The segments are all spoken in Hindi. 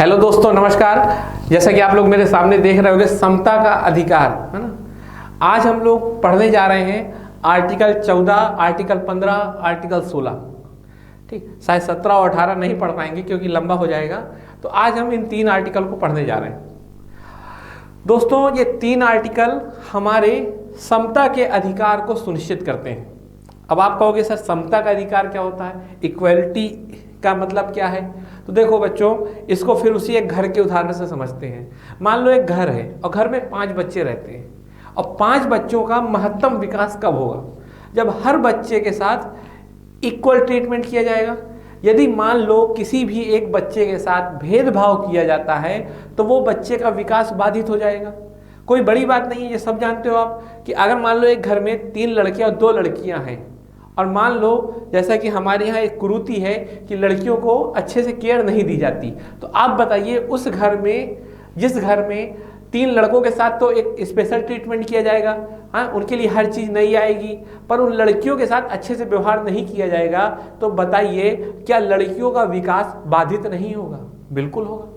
हेलो दोस्तों, नमस्कार। जैसा कि आप लोग मेरे सामने देख रहे होंगे, समता का अधिकार है ना। आज हम लोग पढ़ने जा रहे हैं आर्टिकल 14, आर्टिकल 15, आर्टिकल 16। ठीक, शायद 17 और 18 नहीं पढ़ पाएंगे क्योंकि लंबा हो जाएगा। तो आज हम इन 3 आर्टिकल को पढ़ने जा रहे हैं। दोस्तों, ये 3 आर्टिकल हमारे समता के अधिकार को सुनिश्चित करते हैं। अब आप कहोगे सर, समता का अधिकार क्या होता है, इक्वलिटी का मतलब क्या है? तो देखो बच्चों, इसको फिर उसी एक घर के उदाहरण से समझते हैं। मान लो एक घर है और घर में 5 बच्चे रहते हैं, और 5 बच्चों का महत्तम विकास कब होगा? जब हर बच्चे के साथ इक्वल ट्रीटमेंट किया जाएगा। यदि मान लो किसी भी एक बच्चे के साथ भेदभाव किया जाता है तो वो बच्चे का विकास बाधित हो जाएगा। कोई बड़ी बात नहीं है, ये सब जानते हो आप कि अगर मान लो एक घर में 3 लड़के और 2 लड़कियां हैं, और मान लो जैसा कि हमारे यहाँ एक कुरीति है कि लड़कियों को अच्छे से केयर नहीं दी जाती, तो आप बताइए उस घर में, जिस घर में 3 लड़कों के साथ तो एक स्पेशल ट्रीटमेंट किया जाएगा, हाँ, उनके लिए हर चीज़ नहीं आएगी, पर उन लड़कियों के साथ अच्छे से व्यवहार नहीं किया जाएगा, तो बताइए क्या लड़कियों का विकास बाधित नहीं होगा? बिल्कुल होगा।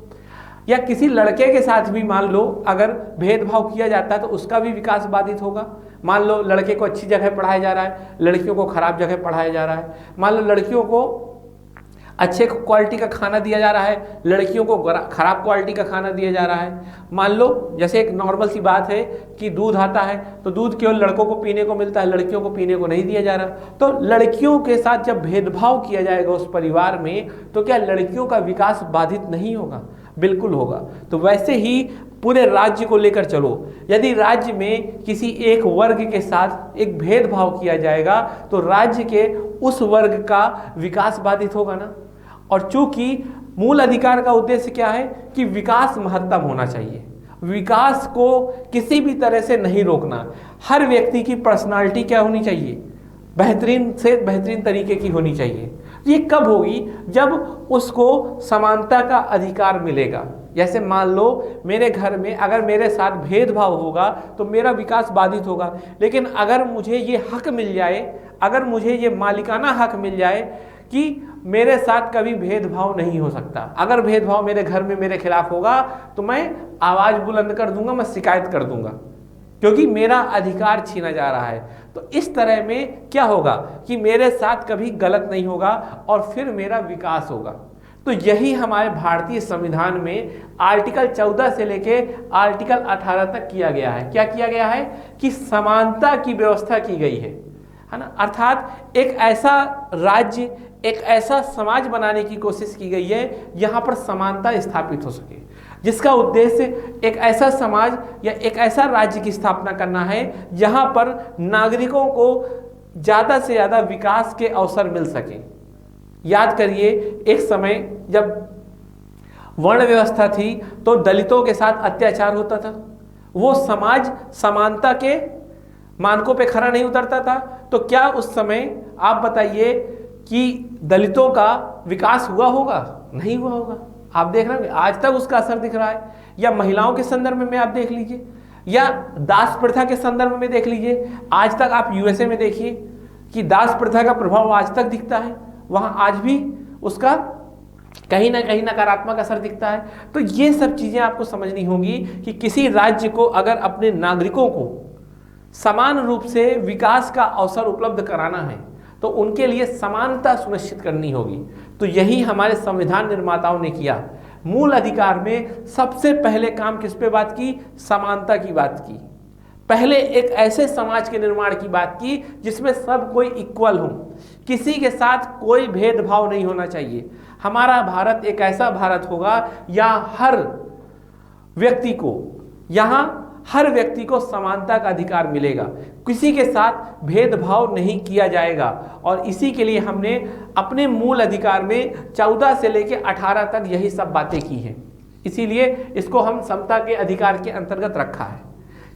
या किसी लड़के के साथ भी मान लो अगर भेदभाव किया जाता है तो उसका भी विकास बाधित होगा। मान लो लड़के को अच्छी जगह पढ़ाया जा रहा है, लड़कियों को खराब जगह पढ़ाया जा रहा है। मान लो लड़कियों को अच्छे क्वालिटी का खाना दिया जा रहा है, लड़कियों को खराब क्वालिटी का खाना दिया जा रहा है। मान लो जैसे एक नॉर्मल सी बात है कि दूध आता है तो दूध केवल लड़कों को पीने को मिलता है, लड़कियों को पीने को नहीं दिया जा रहा। तो लड़कियों के साथ जब भेदभाव किया जाएगा उस परिवार में, तो क्या लड़कियों का विकास बाधित नहीं होगा? बिल्कुल होगा। तो वैसे ही पूरे राज्य को लेकर चलो, यदि राज्य में किसी एक वर्ग के साथ एक भेदभाव किया जाएगा तो राज्य के उस वर्ग का विकास बाधित होगा ना। और चूंकि मूल अधिकार का उद्देश्य क्या है कि विकास महत्तम होना चाहिए, विकास को किसी भी तरह से नहीं रोकना। हर व्यक्ति की पर्सनालिटी क्या होनी चाहिए? बेहतरीन से बेहतरीन तरीके की होनी चाहिए। ये कब होगी? जब उसको समानता का अधिकार मिलेगा। जैसे मान लो मेरे घर में अगर मेरे साथ भेदभाव होगा तो मेरा विकास बाधित होगा, लेकिन अगर मुझे ये हक मिल जाए, अगर मुझे ये मालिकाना हक मिल जाए कि मेरे साथ कभी भेदभाव नहीं हो सकता, अगर भेदभाव मेरे घर में मेरे खिलाफ होगा तो मैं आवाज़ बुलंद कर दूंगा, मैं शिकायत कर दूंगा, क्योंकि मेरा अधिकार छीना जा रहा है। तो इस तरह में क्या होगा कि मेरे साथ कभी गलत नहीं होगा और फिर मेरा विकास होगा। तो यही हमारे भारतीय संविधान में आर्टिकल 14 से लेके आर्टिकल 18 तक किया गया है। क्या किया गया है कि समानता की व्यवस्था की गई है ना। अर्थात एक ऐसा राज्य, एक ऐसा समाज बनाने की कोशिश की गई है यहाँ पर समानता स्थापित हो सके, जिसका उद्देश्य एक ऐसा समाज या एक ऐसा राज्य की स्थापना करना है जहां पर नागरिकों को ज़्यादा से ज़्यादा विकास के अवसर मिल सके। याद करिए, एक समय जब वर्ण व्यवस्था थी तो दलितों के साथ अत्याचार होता था, वो समाज समानता के मानकों पे खरा नहीं उतरता था। तो क्या उस समय आप बताइए कि दलितों का विकास हुआ होगा? नहीं हुआ होगा। आप देख रहे हैं आज तक उसका असर दिख रहा है। या महिलाओं के संदर्भ में आप देख लीजिए, या दास प्रथा के संदर्भ में देख लीजिए। आज तक आप यूएसए में देखिए कि दास प्रथा का प्रभाव आज तक दिखता है, वहां आज भी उसका कहीं ना कहीं नकारात्मक असर दिखता है। तो ये सब चीजें आपको समझनी होगी कि किसी राज्य को अगर अपने नागरिकों को समान रूप से विकास का अवसर उपलब्ध कराना है तो उनके लिए समानता सुनिश्चित करनी होगी। तो यही हमारे संविधान निर्माताओं ने किया। मूल अधिकार में सबसे पहले काम किस पे बात की? समानता की बात की। पहले एक ऐसे समाज के निर्माण की बात की जिसमें सब कोई इक्वल हो, किसी के साथ कोई भेदभाव नहीं होना चाहिए। हमारा भारत एक ऐसा भारत होगा यहाँ हर व्यक्ति को समानता का अधिकार मिलेगा, किसी के साथ भेदभाव नहीं किया जाएगा। और इसी के लिए हमने अपने मूल अधिकार में 14 से लेकर 18 तक यही सब बातें की हैं। इसीलिए इसको हम समता के अधिकार के अंतर्गत रखा है।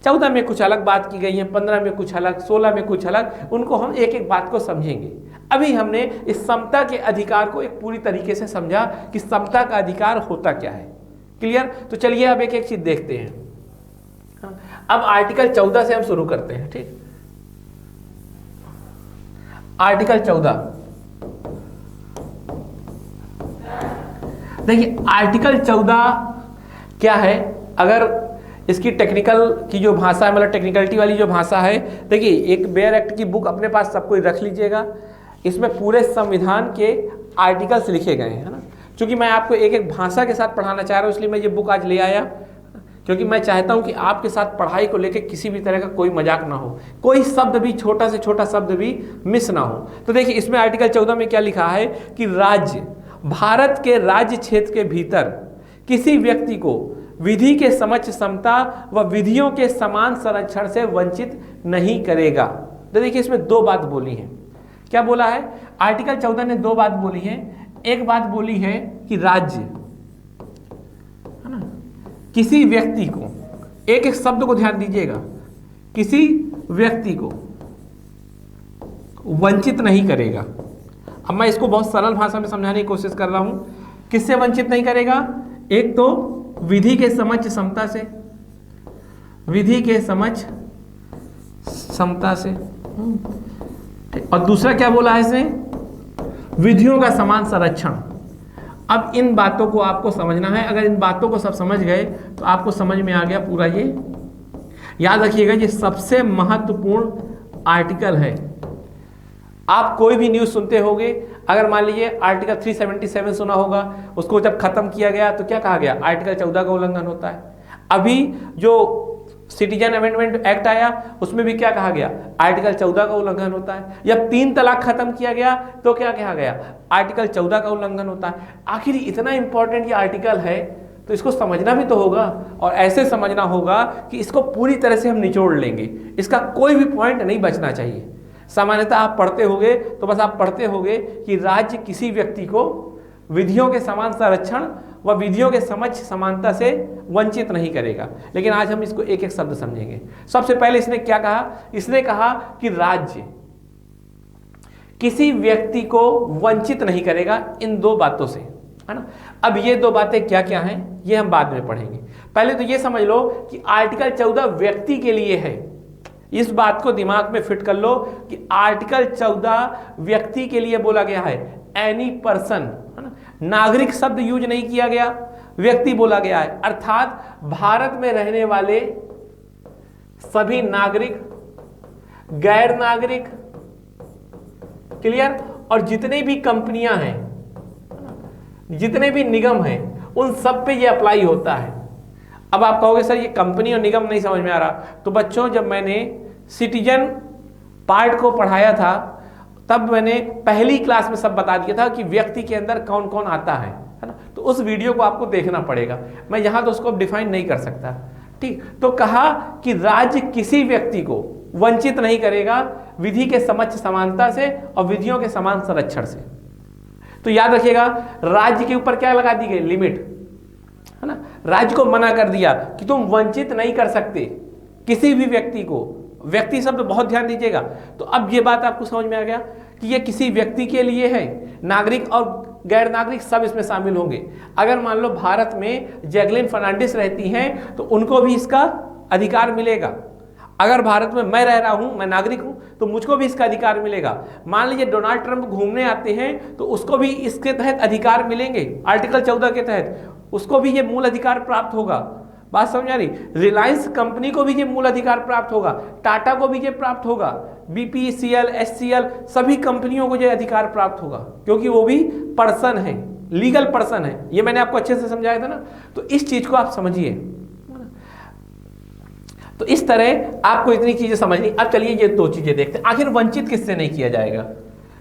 14 में कुछ अलग बात की गई है, 15 में कुछ अलग, 16 में कुछ अलग, उनको हम एक एक बात को समझेंगे। अभी हमने इस समता के अधिकार को एक पूरी तरीके से समझा कि समता का अधिकार होता क्या है। क्लियर? तो चलिए अब एक एक चीज देखते हैं। अब आर्टिकल 14 से हम शुरू करते हैं। ठीक, आर्टिकल 14 देखिए आर्टिकल 14 क्या है, अगर इसकी टेक्निकल की जो भाषा है, मतलब टेक्निकलिटी वाली जो भाषा है, देखिए एक बेयर एक्ट की बुक अपने पास सब कोई रख लीजिएगा। इसमें पूरे संविधान के आर्टिकल्स लिखे गए हैं, है ना। क्योंकि मैं आपको एक एक भाषा के साथ पढ़ाना चाह रहा हूँ, इसलिए मैं ये बुक आज ले आया, क्योंकि मैं चाहता हूँ कि आपके साथ पढ़ाई को लेकर किसी भी तरह का कोई मजाक ना हो, कोई शब्द भी, छोटा से छोटा शब्द भी मिस ना हो। तो देखिए इसमें आर्टिकल 14 में क्या लिखा है कि राज्य भारत के राज्य क्षेत्र के भीतर किसी व्यक्ति को विधि के समक्ष समता व विधियों के समान संरक्षण से वंचित नहीं करेगा। तो देखिए इसमें दो बात बोली है। क्या बोला है? आर्टिकल 14 ने दो बात बोली है। एक बात बोली है कि राज्य, है ना, किसी व्यक्ति को, एक एक शब्द को ध्यान दीजिएगा, किसी व्यक्ति को वंचित नहीं करेगा। अब मैं इसको बहुत सरल भाषा में समझाने की कोशिश कर रहा हूं। किससे वंचित नहीं करेगा? एक तो विधि के समक्ष समता से, विधि के समक्ष समता से, और दूसरा क्या बोला है इसने? विधियों का समान संरक्षण। अब इन बातों को आपको समझना है। अगर इन बातों को सब समझ गए तो आपको समझ में आ गया पूरा। ये याद रखिएगा, ये सबसे महत्वपूर्ण आर्टिकल है। आप कोई भी न्यूज़ सुनते होंगे, अगर मान लीजिए आर्टिकल 377 सुना होगा, उसको जब खत्म किया गया तो क्या कहा गया? आर्टिकल 14 का उल्लंघन होता है। अभी जो सिटीजन अमेंडमेंट एक्ट आया उसमें भी क्या कहा गया? आर्टिकल 14 का उल्लंघन होता है। जब 3 तलाक खत्म किया गया तो क्या कहा गया? आर्टिकल 14 का उल्लंघन होता है। आखिर इतना इंपॉर्टेंट ये आर्टिकल है तो इसको समझना भी तो होगा, और ऐसे समझना होगा कि इसको पूरी तरह से हम निचोड़ लेंगे, इसका कोई भी पॉइंट नहीं बचना चाहिए। सामान्यतः आप पढ़ते होंगे तो बस आप पढ़ते होंगे कि राज्य किसी व्यक्ति को विधियों के समान संरक्षण व विधियों के समक्ष समानता से वंचित नहीं करेगा। लेकिन आज हम इसको एक एक शब्द समझेंगे। सबसे पहले इसने क्या कहा? इसने कहा कि राज्य किसी व्यक्ति को वंचित नहीं करेगा इन दो बातों से, है ना। अब ये दो बातें क्या क्या हैं ये हम बाद में पढ़ेंगे। पहले तो ये समझ लो कि आर्टिकल 14 व्यक्ति के लिए है। इस बात को दिमाग में फिट कर लो कि आर्टिकल 14 व्यक्ति के लिए बोला गया है। एनी पर्सन, है ना, नागरिक शब्द यूज नहीं किया गया, व्यक्ति बोला गया है। अर्थात भारत में रहने वाले सभी नागरिक, गैर नागरिक, क्लियर, और जितने भी कंपनियां हैं, जितने भी निगम हैं, उन सब पे ये अप्लाई होता है। अब आप कहोगे सर ये कंपनी और निगम नहीं समझ में आ रहा। तो बच्चों, जब मैंने सिटीजन पार्ट को पढ़ाया था तब मैंने पहली क्लास में सब बता दिया था कि व्यक्ति के अंदर कौन कौन आता है ना। तो उस वीडियो को आपको देखना पड़ेगा, मैं यहाँ तो उसको डिफाइन नहीं कर सकता। ठीक, तो कहा कि राज्य किसी व्यक्ति को वंचित नहीं करेगा विधि के समक्ष समानता से और विधियों के समान संरक्षण से। तो याद रखिएगा, राज्य के ऊपर क्या लगा दी गई? लिमिट, है ना। राज्य को मना कर दिया कि तुम वंचित नहीं कर सकते किसी भी व्यक्ति को। व्यक्ति शब्द बहुत ध्यान दीजिएगा। तो अब ये बात आपको समझ में आ गया कि ये किसी व्यक्ति के लिए है। नागरिक और गैर नागरिक सब इसमें शामिल होंगे। अगर मान लो भारत में जैकलिन फर्नांडिस रहती हैं तो उनको भी इसका अधिकार मिलेगा। अगर भारत में मैं रह रहा हूं, मैं नागरिक हूं, तो मुझको भी इसका अधिकार मिलेगा। मान लीजिए डोनाल्ड ट्रंप घूमने आते हैं तो उसको भी इसके तहत अधिकार मिलेंगे। आर्टिकल 14 के तहत उसको भी ये मूल अधिकार प्राप्त होगा। बात समझ आ रही? रिलायंस कंपनी को भी ये मूल अधिकार प्राप्त होगा, टाटा को भी ये प्राप्त होगा, बीपीसीएल, एचसीएल, सभी कंपनियों को ये अधिकार प्राप्त होगा, क्योंकि वो भी पर्सन है, लीगल पर्सन है। ये मैंने आपको अच्छे से समझाया था ना। तो इस चीज को आप समझिए। तो इस तरह आपको इतनी चीजें समझनी। अब चलिए ये दो चीजें देखते हैं, आखिर वंचित किससे नहीं किया जाएगा।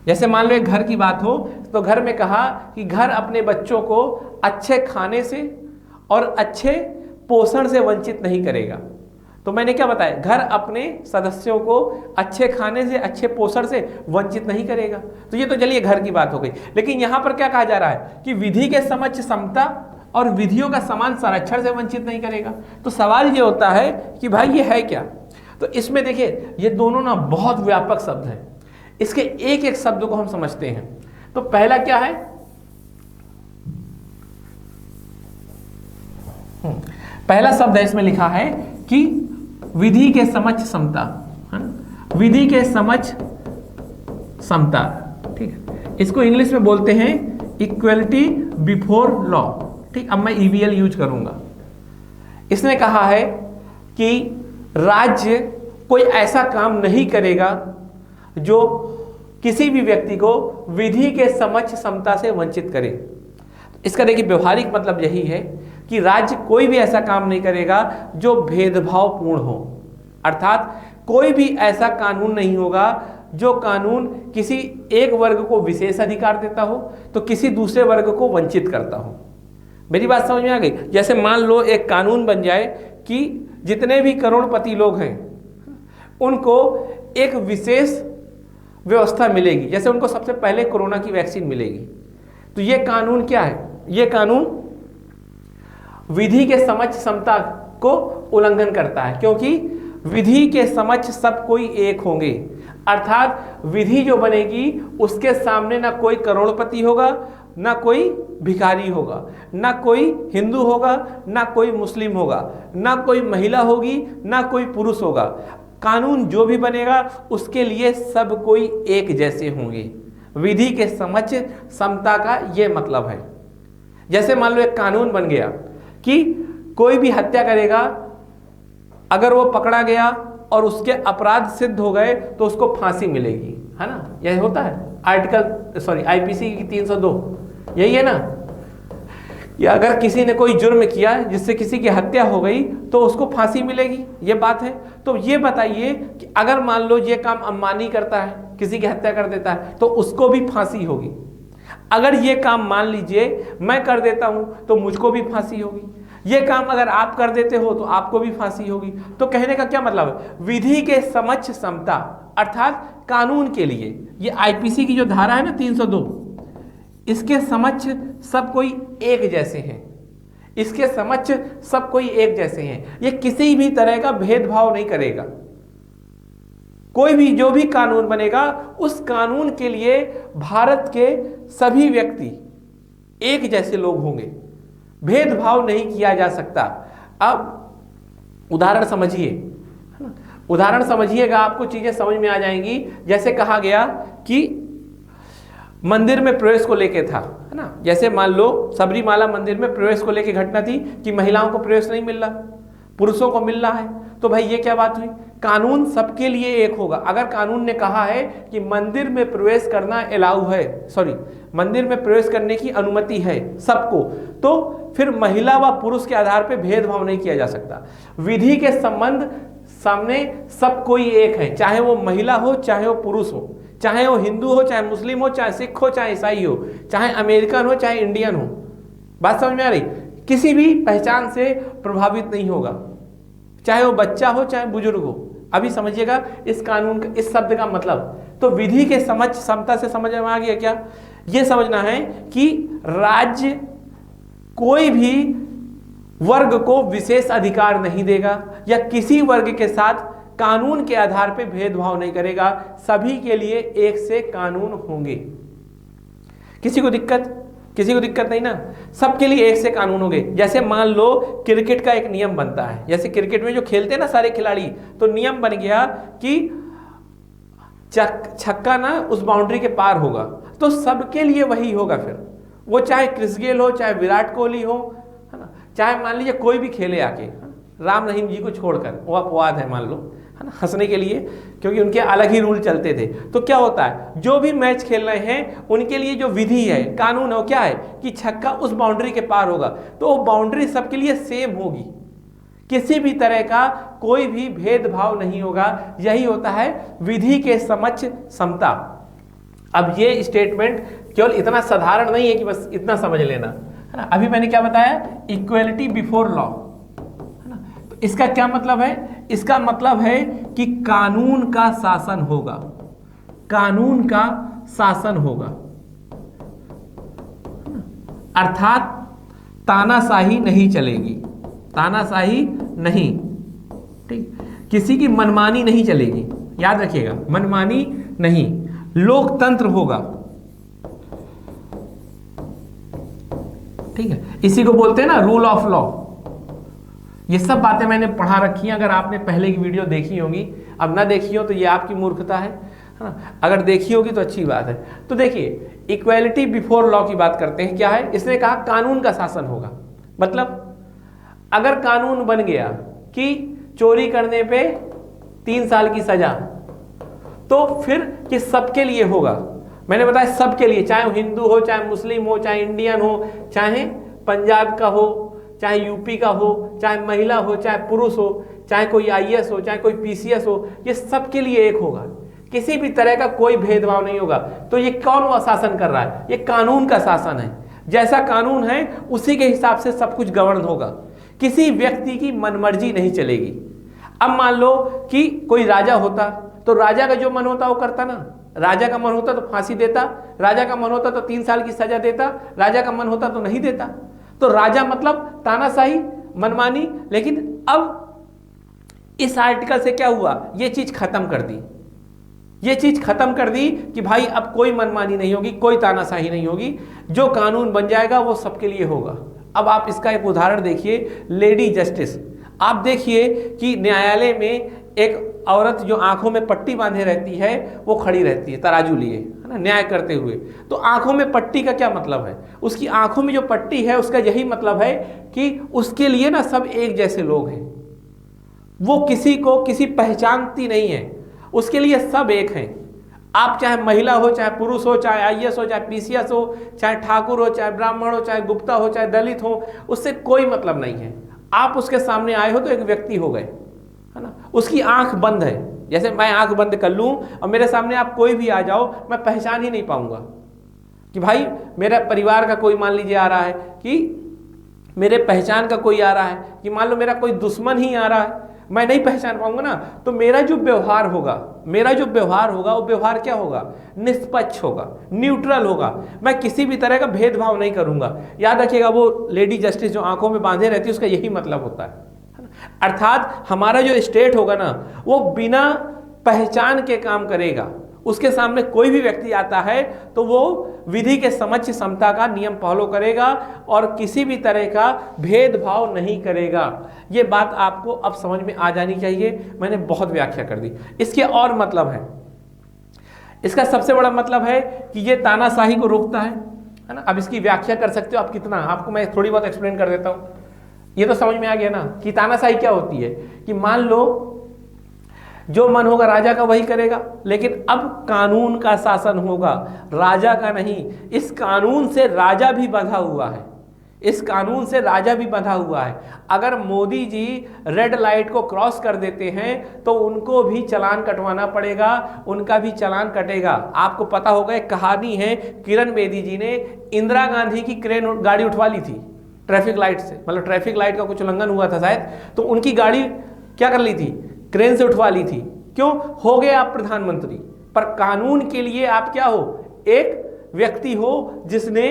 जैसे मान लो एक घर की बात हो तो घर में कहा कि घर अपने बच्चों को अच्छे खाने से और अच्छे पोषण से वंचित नहीं करेगा। तो मैंने क्या बताया? घर अपने सदस्यों को अच्छे खाने से, अच्छे पोषण से वंचित नहीं करेगा। तो ये तो चलिए घर की बात हो गई। लेकिन यहां पर क्या कहा जा रहा है कि विधि के समक्ष समता और विधियों का समान संरक्षण से वंचित नहीं करेगा। तो सवाल ये होता है कि भाई ये है क्या? तो इसमें देखिए ये दोनों ना बहुत व्यापक शब्द हैं। इसके एक एक शब्द को हम समझते हैं। तो पहला क्या है? पहला शब्द है इसमें लिखा है कि विधि के समक्ष समता, है ना, विधि के समक्ष समता। ठीक है, इसको इंग्लिश में बोलते हैं इक्वलिटी बिफोर लॉ। ठीक, अब मैं ईवीएल यूज करूंगा। इसने कहा है कि राज्य कोई ऐसा काम नहीं करेगा जो किसी भी व्यक्ति को विधि के समक्ष समता से वंचित करे। इसका देखिए व्यवहारिक मतलब यही है कि राज्य कोई भी ऐसा काम नहीं करेगा जो भेदभावपूर्ण हो, अर्थात कोई भी ऐसा कानून नहीं होगा जो कानून किसी एक वर्ग को विशेष अधिकार देता हो तो किसी दूसरे वर्ग को वंचित करता हो। मेरी बात समझ में आ गई? जैसे मान लो एक कानून बन जाए कि जितने भी करोड़पति लोग हैं उनको एक विशेष व्यवस्था मिलेगी, जैसे उनको सबसे पहले कोरोना की वैक्सीन मिलेगी। तो ये कानून क्या है? ये कानून विधि के समक्ष समता को उल्लंघन करता है, क्योंकि विधि के समक्ष सब कोई एक होंगे, अर्थात विधि जो बनेगी उसके सामने ना कोई करोड़पति होगा, ना कोई भिखारी होगा, ना कोई हिंदू होगा, ना कोई मुस्लिम होगा, ना कोई महिला होगी, ना कोई पुरुष होगा। कानून जो भी बनेगा उसके लिए सब कोई एक जैसे होंगे। विधि के समक्ष समता का ये मतलब है। जैसे मान लो एक कानून बन गया कि कोई भी हत्या करेगा, अगर वो पकड़ा गया और उसके अपराध सिद्ध हो गए तो उसको फांसी मिलेगी, है ना? यही होता है आईपीसी की 302 यही है ना। या अगर किसी ने कोई जुर्म किया जिससे किसी की हत्या हो गई तो उसको फांसी मिलेगी, ये बात है। तो ये बताइए कि अगर मान लो ये काम अंबानी करता है, किसी की हत्या कर देता है तो उसको भी फांसी होगी। अगर ये काम मान लीजिए मैं कर देता हूं तो मुझको भी फांसी होगी। ये काम अगर आप कर देते हो तो आपको भी फांसी होगी। तो कहने का क्या मतलब है? विधि के समक्ष समता, अर्थात कानून के लिए ये आईपीसी की जो धारा है ना 302, इसके समक्ष सब कोई एक जैसे हैं, इसके समक्ष सब कोई एक जैसे हैं। ये किसी भी तरह का भेदभाव नहीं करेगा। कोई भी जो भी कानून बनेगा उस कानून के लिए भारत के सभी व्यक्ति एक जैसे लोग होंगे, भेदभाव नहीं किया जा सकता। अब उदाहरण समझिए, उदाहरण समझिएगा, आपको चीजें समझ में आ जाएंगी। जैसे कहा गया कि मंदिर में प्रवेश को लेके था, है ना? जैसे मान लो सबरीमाला मंदिर में प्रवेश को लेके घटना थी कि महिलाओं को प्रवेश नहीं मिल रहा, पुरुषों को मिल रहा है। तो भाई ये क्या बात हुई? कानून सबके लिए एक होगा। अगर कानून ने कहा है कि मंदिर में प्रवेश करना अलाउ है, मंदिर में प्रवेश करने की अनुमति है सबको, तो फिर महिला व पुरुष के आधार पर भेदभाव नहीं किया जा सकता। विधि के संबंध सामने सब कोई एक है, चाहे वो महिला हो, चाहे वो पुरुष हो, चाहे वो हिंदू हो, चाहे मुस्लिम हो, चाहे सिख हो, चाहे ईसाई हो, चाहे अमेरिकन हो, चाहे इंडियन हो। बात समझ में आ रही? किसी भी पहचान से प्रभावित नहीं होगा, चाहे वो बच्चा हो, चाहे बुजुर्ग हो। अभी समझिएगा इस कानून का, इस शब्द का मतलब। तो विधि के समक्ष समता से समझ में आ गया क्या? यह समझना है कि राज्य कोई भी वर्ग को विशेष अधिकार नहीं देगा या किसी वर्ग के साथ कानून के आधार पर भेदभाव नहीं करेगा। सभी के लिए एक से कानून होंगे। किसी को दिक्कत नहीं ना, सबके लिए एक से कानून होंगे। जैसे मान लो क्रिकेट का एक नियम बनता है, जैसे क्रिकेट में जो खेलते हैं ना सारे खिलाड़ी, तो नियम बन गया कि छक्का ना उस बाउंड्री के पार होगा, तो सबके लिए वही होगा। फिर वो चाहे क्रिस गेल हो, चाहे विराट कोहली हो, है ना, चाहे मान लीजिए कोई भी खेले आके, राम रहीम जी को छोड़कर, वो अपवाद है मान लो, है ना, हंसने के लिए, क्योंकि उनके अलग ही रूल चलते थे। तो क्या होता है, जो भी मैच खेल रहे हैं उनके लिए जो विधि है, कानून है, वो क्या है कि छक्का उस बाउंड्री के पार होगा, तो वो बाउंड्री सबके लिए सेम होगी, किसी भी तरह का कोई भी भेदभाव नहीं होगा। यही होता है विधि के समक्ष समता। अब ये स्टेटमेंट केवल इतना साधारण नहीं है कि बस इतना समझ लेना, है ना। अभी मैंने क्या बताया, इक्वलिटी बिफोर लॉ, है ना। तो इसका क्या मतलब है? इसका मतलब है कि कानून का शासन होगा, कानून का शासन होगा, अर्थात तानाशाही नहीं चलेगी, तानाशाही नहीं, ठीक, किसी की मनमानी नहीं चलेगी, याद रखिएगा, मनमानी नहीं, लोकतंत्र होगा, ठीक है। इसी को बोलते हैं ना रूल ऑफ लॉ। ये सब बातें मैंने पढ़ा रखी हैं, अगर आपने पहले की वीडियो देखी होगी, अब ना देखी हो तो ये आपकी मूर्खता है ना, अगर देखी होगी तो अच्छी बात है। तो देखिए इक्वेलिटी बिफोर लॉ की बात करते हैं। क्या है? इसने कहा कानून का शासन होगा। मतलब अगर कानून बन गया कि चोरी करने पे 3 साल की सजा, तो फिर ये सबके लिए होगा। मैंने बताया सबके लिए, चाहे वो हिंदू हो, चाहे मुस्लिम हो, चाहे इंडियन हो, चाहे पंजाब का हो, चाहे यूपी का हो, चाहे महिला हो, चाहे पुरुष हो, चाहे कोई आईएएस हो, चाहे कोई पीसीएस हो, ये सबके लिए एक होगा। किसी भी तरह का कोई भेदभाव नहीं होगा। तो ये कौन शासन कर रहा है? ये कानून का शासन है। जैसा कानून है उसी के हिसाब से सब कुछ गवर्न होगा। किसी व्यक्ति की मनमर्जी नहीं चलेगी। अब मान लो कि कोई राजा होता, तो राजा का जो मन होता वो करता ना। राजा का मन होता तो फांसी देता, राजा का मन होता तो 3 साल की सजा देता, राजा का मन होता तो नहीं देता। तो राजा मतलब तानाशाही, मनमानी। लेकिन अब इस आर्टिकल से क्या हुआ? ये चीज खत्म कर दी। ये चीज खत्म कर दी कि भाई अब कोई मनमानी नहीं होगी, कोई तानाशाही नहीं होगी। जो कानून बन जाएगा वो सबके लिए होगा। अब आप इसका एक उदाहरण देखिए, लेडी जस्टिस। आप देखिए कि न्यायालय में एक औरत जो आंखों में पट्टी बांधे रहती है वो खड़ी रहती है तराजू लिए, है ना, न्याय करते हुए। तो आंखों में पट्टी का क्या मतलब है? उसकी आंखों में जो पट्टी है उसका यही मतलब है कि उसके लिए ना सब एक जैसे लोग हैं। वो किसी को किसी पहचानती नहीं है, उसके लिए सब एक हैं। आप चाहे महिला हो, चाहे पुरुष हो, चाहे आईएएस हो, चाहे पीसीएस हो, चाहे ठाकुर हो, चाहे ब्राह्मण हो, चाहे गुप्ता हो, चाहे दलित हो, उससे कोई मतलब नहीं है। आप उसके सामने आए हो तो एक व्यक्ति हो गए, है ना। उसकी आंख बंद है। जैसे मैं आंख बंद कर लूं और मेरे सामने आप कोई भी आ जाओ, मैं पहचान ही नहीं पाऊंगा कि भाई मेरा परिवार का कोई मान लीजिए आ रहा है, कि मेरे पहचान का कोई आ रहा है, कि मान लो मेरा कोई दुश्मन ही आ रहा है, मैं नहीं पहचान पाऊंगा ना। तो मेरा जो व्यवहार होगा वो व्यवहार क्या होगा? निष्पक्ष होगा, न्यूट्रल होगा। मैं किसी भी तरह का भेदभाव नहीं करूंगा। याद रखिएगा, वो लेडी जस्टिस जो आंखों में बांधे रहती है उसका यही मतलब होता है। अर्थात हमारा जो स्टेट होगा ना वो बिना पहचान के काम करेगा। उसके सामने कोई भी व्यक्ति आता है तो वो विधि के समक्ष समता का नियम फॉलो करेगा और किसी भी तरह का भेदभाव नहीं करेगा। ये बात आपको अब समझ में आ जानी चाहिए। मैंने बहुत व्याख्या कर दी। इसके और मतलब है, इसका सबसे बड़ा मतलब है कि ये तानाशाही को रोकता है ना। अब इसकी व्याख्या कर सकते हो आप कितना, आपको मैं थोड़ी बहुत एक्सप्लेन कर देता हूं। ये तो समझ में आ गया ना कि तानाशाही क्या होती है। कि मान लो जो मन होगा राजा का वही करेगा, लेकिन अब कानून का शासन होगा, राजा का नहीं। इस कानून से राजा भी बंधा हुआ है, इस कानून से राजा भी बंधा हुआ है। अगर मोदी जी रेड लाइट को क्रॉस कर देते हैं तो उनको भी चालान कटवाना पड़ेगा, उनका भी चालान कटेगा। आपको पता होगा एक कहानी है, किरण बेदी जी ने इंदिरा गांधी की क्रेन गाड़ी उठवा ली थी ट्रैफिक लाइट से, मतलब ट्रैफिक लाइट का कुछ उल्लंघन हुआ था शायद, तो उनकी गाड़ी क्या कर ली थी? क्रेन से उठवा ली थी। क्यों? हो गए आप प्रधानमंत्री। पर कानून के लिए आप क्या हो? एक व्यक्ति हो जिसने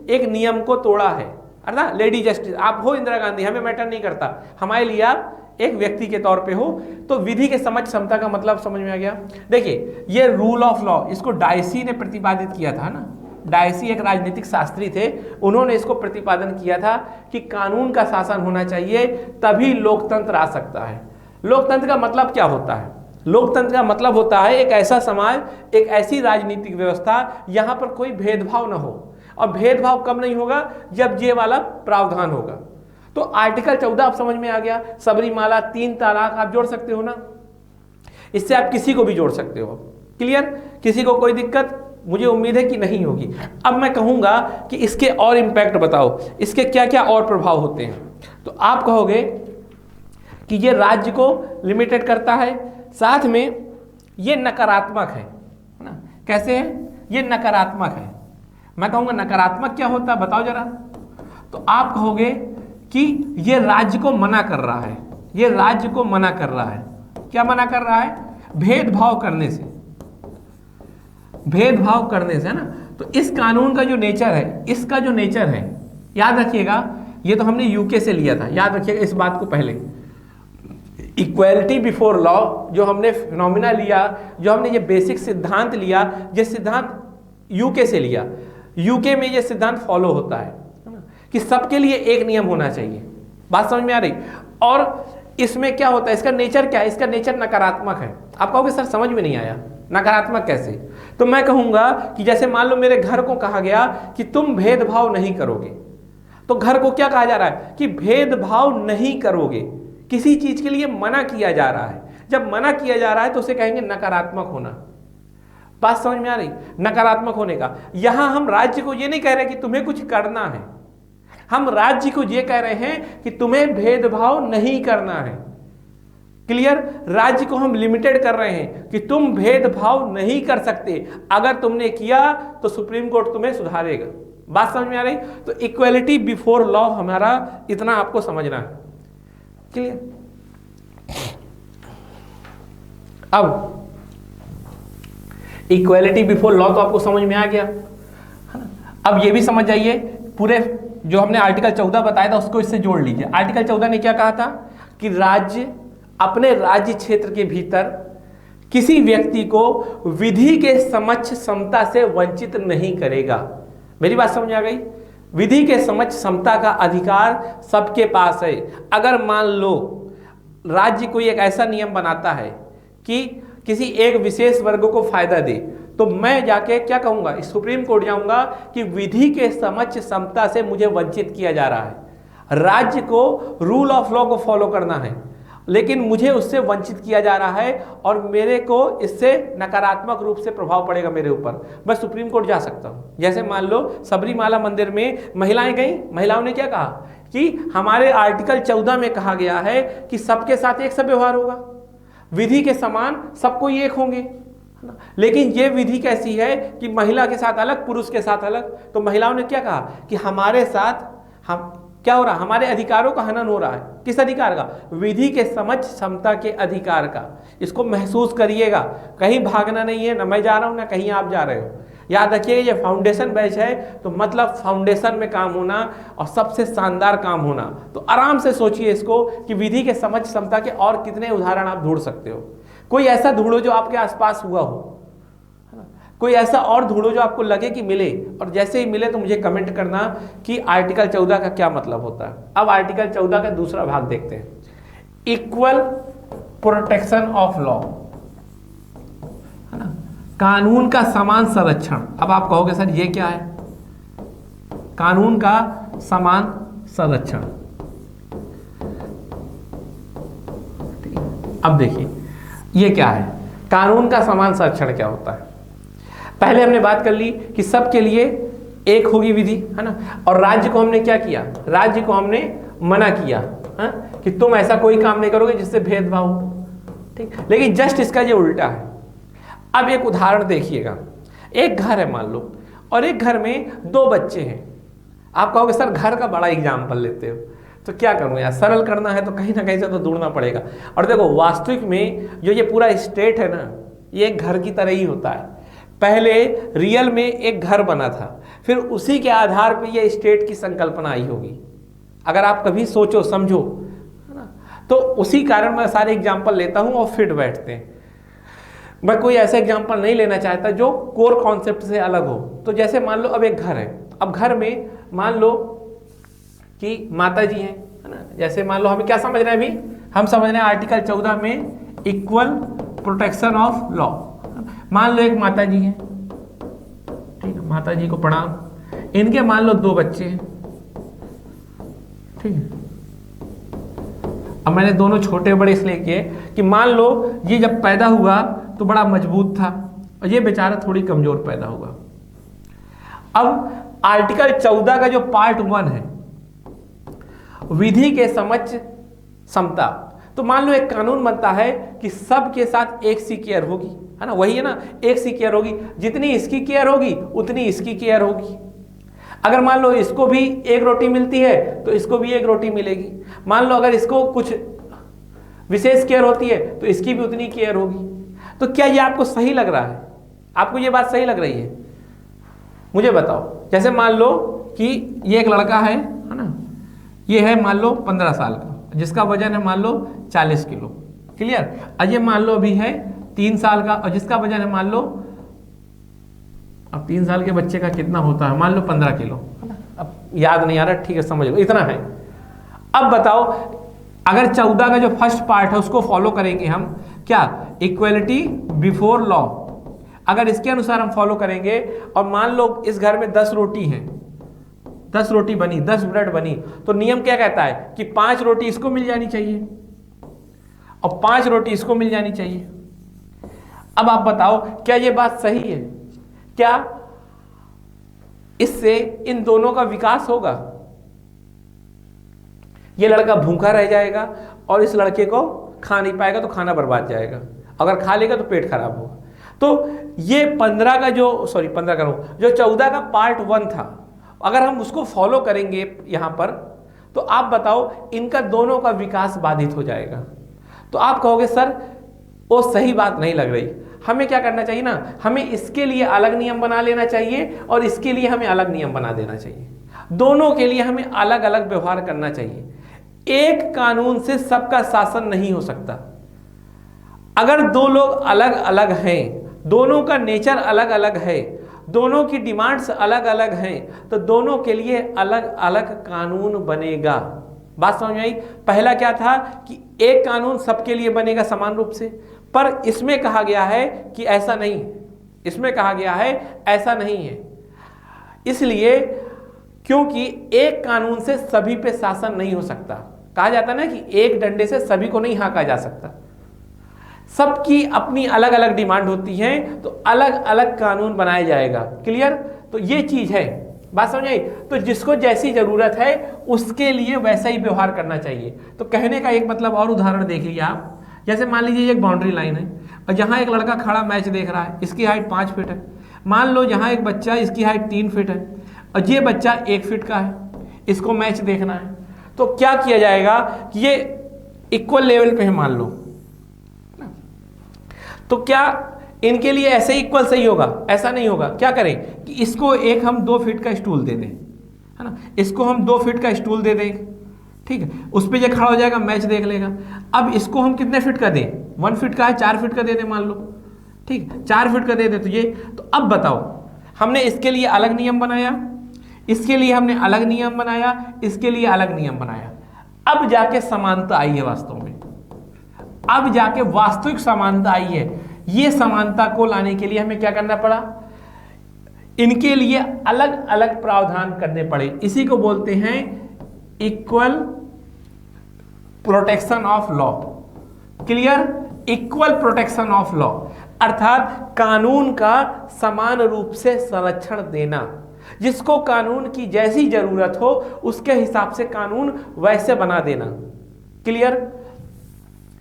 एक नियम को तोड़ा है, अर्थात लेडी जस्टिस। आप हो इंदिरा गांधी, हमें मैटर नहीं करता, हमारे लिए आप एक व्यक्ति के तौर पे हो। तो विधि के समक्ष समता का मतलब समझ में आ गया। देखिए ये रूल ऑफ लॉ, इसको डायसी ने प्रतिपादित किया था ना। डायसी एक राजनीतिक शास्त्री थे, उन्होंने इसको प्रतिपादन किया था कि कानून का शासन होना चाहिए, तभी लोकतंत्र आ सकता है। लोकतंत्र का मतलब क्या होता है? लोकतंत्र का मतलब होता है एक ऐसा समाज, एक ऐसी राजनीतिक व्यवस्था यहाँ पर कोई भेदभाव ना हो। और भेदभाव कब नहीं होगा? जब ये वाला प्रावधान होगा। तो आर्टिकल 14 आप समझ में आ गया। सबरीमाला, 3 तलाक आप जोड़ सकते हो ना, इससे आप किसी को भी जोड़ सकते हो। क्लियर? किसी को कोई दिक्कत मुझे उम्मीद है कि नहीं होगी। अब मैं कहूंगा कि इसके और इम्पैक्ट बताओ, इसके क्या क्या और प्रभाव होते हैं। तो आप कहोगे कि ये राज्य को लिमिटेड करता है, साथ में ये नकारात्मक है ना। कैसे है? ये नकारात्मक है। मैं कहूंगा नकारात्मक क्या होता है बताओ जरा। तो आप कहोगे कि ये राज्य को मना कर रहा है, ये राज्य को मना कर रहा है। क्या मना कर रहा है? भेदभाव करने से, भेदभाव करने से, है ना। तो इस कानून का जो नेचर है, इसका जो नेचर है, याद रखिएगा, ये तो हमने यूके से लिया था, याद रखिएगा इस बात को। पहले इक्वेलिटी बिफोर लॉ जो हमने फिनोमिना लिया, जो हमने ये बेसिक सिद्धांत लिया, ये सिद्धांत यूके से लिया। यूके में ये सिद्धांत फॉलो होता है ना, कि सबके लिए एक नियम होना चाहिए। बात समझ में आ रही? और इसमें क्या होता है, इसका नेचर क्या है? इसका नेचर नकारात्मक है। आप कहोगे सर समझ में नहीं आया, नकारात्मक कैसे? तो मैं कहूंगा कि जैसे मान लो मेरे घर को कहा गया कि तुम भेदभाव नहीं करोगे, तो घर को क्या कहा जा रहा है कि भेदभाव नहीं करोगे, किसी चीज के लिए मना किया जा रहा है। जब मना किया जा रहा है तो उसे कहेंगे नकारात्मक होना। बात समझ में आ रही, नकारात्मक होने का। यहां हम राज्य को ये नहीं कह रहे कि तुम्हें कुछ करना है, हम राज्य को ये कह रहे हैं कि तुम्हें भेदभाव नहीं करना है। क्लियर? राज्य को हम लिमिटेड कर रहे हैं कि तुम भेदभाव नहीं कर सकते, अगर तुमने किया तो सुप्रीम कोर्ट तुम्हें सुधारेगा। बात समझ में आ रही? तो इक्वलिटी बिफोर लॉ हमारा इतना आपको समझना है। क्लियर? अब इक्वलिटी बिफोर लॉ तो आपको समझ में आ गया। अब ये भी समझ जाइए, पूरे जो हमने आर्टिकल 14 बताया था उसको इससे जोड़ लीजिए। आर्टिकल 14 ने क्या कहा था कि राज्य अपने राज्य क्षेत्र के भीतर किसी व्यक्ति को विधि के समक्ष समता से वंचित नहीं करेगा। मेरी बात समझ आ गई? विधि के समक्ष समता का अधिकार सबके पास है। अगर मान लो राज्य कोई एक ऐसा नियम बनाता है कि किसी एक विशेष वर्ग को फायदा दे, तो मैं जाके क्या कहूंगा, सुप्रीम कोर्ट जाऊंगा कि विधि के समक्ष समता से मुझे वंचित किया जा रहा है। राज्य को रूल ऑफ लॉ को फॉलो करना है, लेकिन मुझे उससे वंचित किया जा रहा है और मेरे को इससे नकारात्मक रूप से प्रभाव पड़ेगा मेरे ऊपर। मैं सुप्रीम कोर्ट जा सकता हूं। जैसे मान लो सबरीमाला मंदिर में महिलाएं गई, महिलाओं ने क्या कहा कि हमारे आर्टिकल 14 में कहा गया है कि सबके साथ एक सा व्यवहार होगा, विधि के समान सबको एक होंगे। लेकिन ये विधि कैसी है कि महिला के साथ अलग, पुरुष के साथ अलग। तो महिलाओं ने क्या कहा कि हमारे साथ हम क्या हो रहा, हमारे अधिकारों का हनन हो रहा है। किस अधिकार का? विधि के समक्ष समता के अधिकार का। इसको महसूस करिएगा, कहीं भागना नहीं है, ना मैं जा रहा हूं ना कहीं आप जा रहे हो। याद रखिए ये फाउंडेशन बैच है, तो मतलब फाउंडेशन में काम होना और सबसे शानदार काम होना। तो आराम से सोचिए इसको कि विधि के समक्ष समता के और कितने उदाहरण आप ढूंढ सकते हो। कोई ऐसा ढूंढो जो आपके आसपास हुआ हो, कोई ऐसा और ढूंढो जो आपको लगे कि मिले, और जैसे ही मिले तो मुझे कमेंट करना कि आर्टिकल 14 का क्या मतलब होता है। अब आर्टिकल 14 का दूसरा भाग देखते हैं, इक्वल प्रोटेक्शन ऑफ लॉ, है ना, कानून का समान संरक्षण। अब आप कहोगे सर ये क्या है? कानून का समान संरक्षण। अब देखिए ये क्या है, कानून का समान संरक्षण क्या होता है। पहले हमने बात कर ली कि सबके लिए एक होगी विधि, है ना, और राज्य को हमने क्या किया, राज्य को हमने मना किया कि तुम ऐसा कोई काम नहीं करोगे जिससे भेदभाव हो। ठीक, लेकिन जस्ट इसका ये उल्टा है। अब एक उदाहरण देखिएगा, एक घर है मान लो, और एक घर में 2 बच्चे हैं। आप कहोगे सर घर का बड़ा एग्जाम्पल लेते हो, तो क्या करूं यार, सरल करना है तो कहीं ना कहीं से तो ढूंढना पड़ेगा। और देखो वास्तविक में जो ये पूरा स्टेट है ना, ये एक घर की तरह ही होता है। पहले रियल में एक घर बना था, फिर उसी के आधार पर ये स्टेट की संकल्पना आई होगी। अगर आप कभी सोचो समझो, है ना, तो उसी कारण मैं सारे एग्जाम्पल लेता हूं और फिट बैठते हैं। मैं कोई ऐसा एग्जाम्पल नहीं लेना चाहता जो कोर कॉन्सेप्ट से अलग हो। तो जैसे मान लो अब एक घर है, अब घर में मान लो कि माता जी हैं, है ना, जैसे मान लो हमें क्या समझ रहे हैं अभी, हम समझ रहे हैं आर्टिकल 14 में इक्वल प्रोटेक्शन ऑफ लॉ। मान लो एक माता जी हैं, ठीक है, माता जी को प्रणाम, इनके मान लो 2 बच्चे हैं, ठीक है। अब मैंने दोनों छोटे बड़े इसलिए किए कि मान लो ये जब पैदा हुआ तो बड़ा मजबूत था और ये बेचारा थोड़ी कमजोर पैदा हुआ। अब आर्टिकल 14 का जो पार्ट 1 है, विधि के समक्ष समता, तो मान लो एक कानून बनता है कि सबके साथ एक सी केयर होगी, है ना, वही है ना, एक सी केयर होगी, जितनी इसकी केयर होगी उतनी इसकी केयर होगी। अगर मान लो इसको भी एक रोटी मिलती है तो इसको भी एक रोटी मिलेगी। मान लो अगर इसको कुछ विशेष केयर होती है तो इसकी भी उतनी केयर होगी। तो क्या ये आपको सही लग रहा है? आपको ये बात सही लग रही है? मुझे बताओ। जैसे मान लो कि ये एक लड़का है ना, ये है मान लो 15 साल का, जिसका वजन है मान लो 40 किलो, क्लियर। और ये मान लो अभी है 3 साल का और जिसका वजन है मान लो, अब 3 साल के बच्चे का कितना होता है, मान लो 15 किलो, अब याद नहीं आ रहा, ठीक है समझ लो इतना है। अब बताओ अगर 14 का जो फर्स्ट पार्ट है उसको फॉलो करेंगे हम, क्या, इक्वलिटी बिफोर लॉ, अगर इसके अनुसार हम फॉलो करेंगे और मान लो इस घर में 10 रोटी हैं, 10 रोटी बनी, 10 ब्रेड बनी, तो नियम क्या कहता है कि 5 रोटी इसको मिल जानी चाहिए और 5 रोटी इसको मिल जानी चाहिए। अब आप बताओ क्या ये बात सही है? क्या इससे इन दोनों का विकास होगा? ये लड़का भूखा रह जाएगा और इस लड़के को खा नहीं पाएगा तो खाना बर्बाद जाएगा, अगर खा लेगा तो पेट खराब होगा। तो ये 15 का जो 14 का पार्ट 1 था, अगर हम उसको फॉलो करेंगे यहां पर, तो आप बताओ इनका दोनों का विकास बाधित हो जाएगा। तो आप कहोगे सर वो सही बात नहीं लग रही, हमें क्या करना चाहिए ना, हमें इसके लिए अलग नियम बना लेना चाहिए और इसके लिए हमें अलग नियम बना देना चाहिए। दोनों के लिए हमें अलग अलग व्यवहार करना चाहिए। एक कानून से सबका शासन नहीं हो सकता। अगर दो लोग अलग अलग हैं, दोनों का नेचर अलग अलग है, दोनों की डिमांड्स अलग अलग हैं, तो दोनों के लिए अलग अलग कानून बनेगा। बात समझ में आई? पहला क्या था कि एक कानून सबके लिए बनेगा समान रूप से, पर इसमें कहा गया है कि ऐसा नहीं, इसमें कहा गया है ऐसा नहीं है। इसलिए क्योंकि एक कानून से सभी पे शासन नहीं हो सकता। कहा जाता है ना कि एक डंडे से सभी को नहीं हाँका जा सकता, सबकी अपनी अलग अलग डिमांड होती है, तो अलग अलग कानून बनाया जाएगा। क्लियर? तो ये चीज है, बात समझ आई? तो जिसको जैसी जरूरत है उसके लिए वैसा ही व्यवहार करना चाहिए। तो कहने का एक मतलब और उदाहरण देख लिया आप, जैसे मान लीजिए एक बाउंड्री लाइन है और जहां एक लड़का खड़ा मैच देख रहा है, इसकी हाइट 5 फीट है। मान लो जहां एक बच्चा, इसकी हाइट 3 फीट है और ये बच्चा 1 फीट का है, इसको मैच देखना है। तो क्या किया जाएगा कि ये इक्वल लेवल पे है मान लो, तो क्या इनके लिए ऐसे ही इक्वल सही होगा? ऐसा नहीं होगा। क्या करें कि इसको एक हम 2 फीट का स्टूल दे दें, है ना, इसको हम 2 फीट का स्टूल दे दें, ठीक है, उस पर ये खड़ा हो जाएगा, मैच देख लेगा। अब इसको हम कितने फीट का दें? 1 फीट का है, 4 फीट का दे दें मान लो, ठीक है, 4 फीट का दे दे। तो ये, तो अब बताओ, हमने इसके लिए अलग नियम बनाया, इसके लिए हमने अलग नियम बनाया, इसके लिए अलग नियम बनाया। अब जाके समानता आई है वास्तव में, अब जाके वास्तविक समानता आई है। ये समानता को लाने के लिए हमें क्या करना पड़ा? इनके लिए अलग अलग प्रावधान करने पड़े। इसी को बोलते हैं equal protection of law. Clear? Equal protection of law अर्थात कानून का समान रूप से संरक्षण देना। जिसको कानून की जैसी जरूरत हो उसके हिसाब से कानून वैसे बना देना। क्लियर?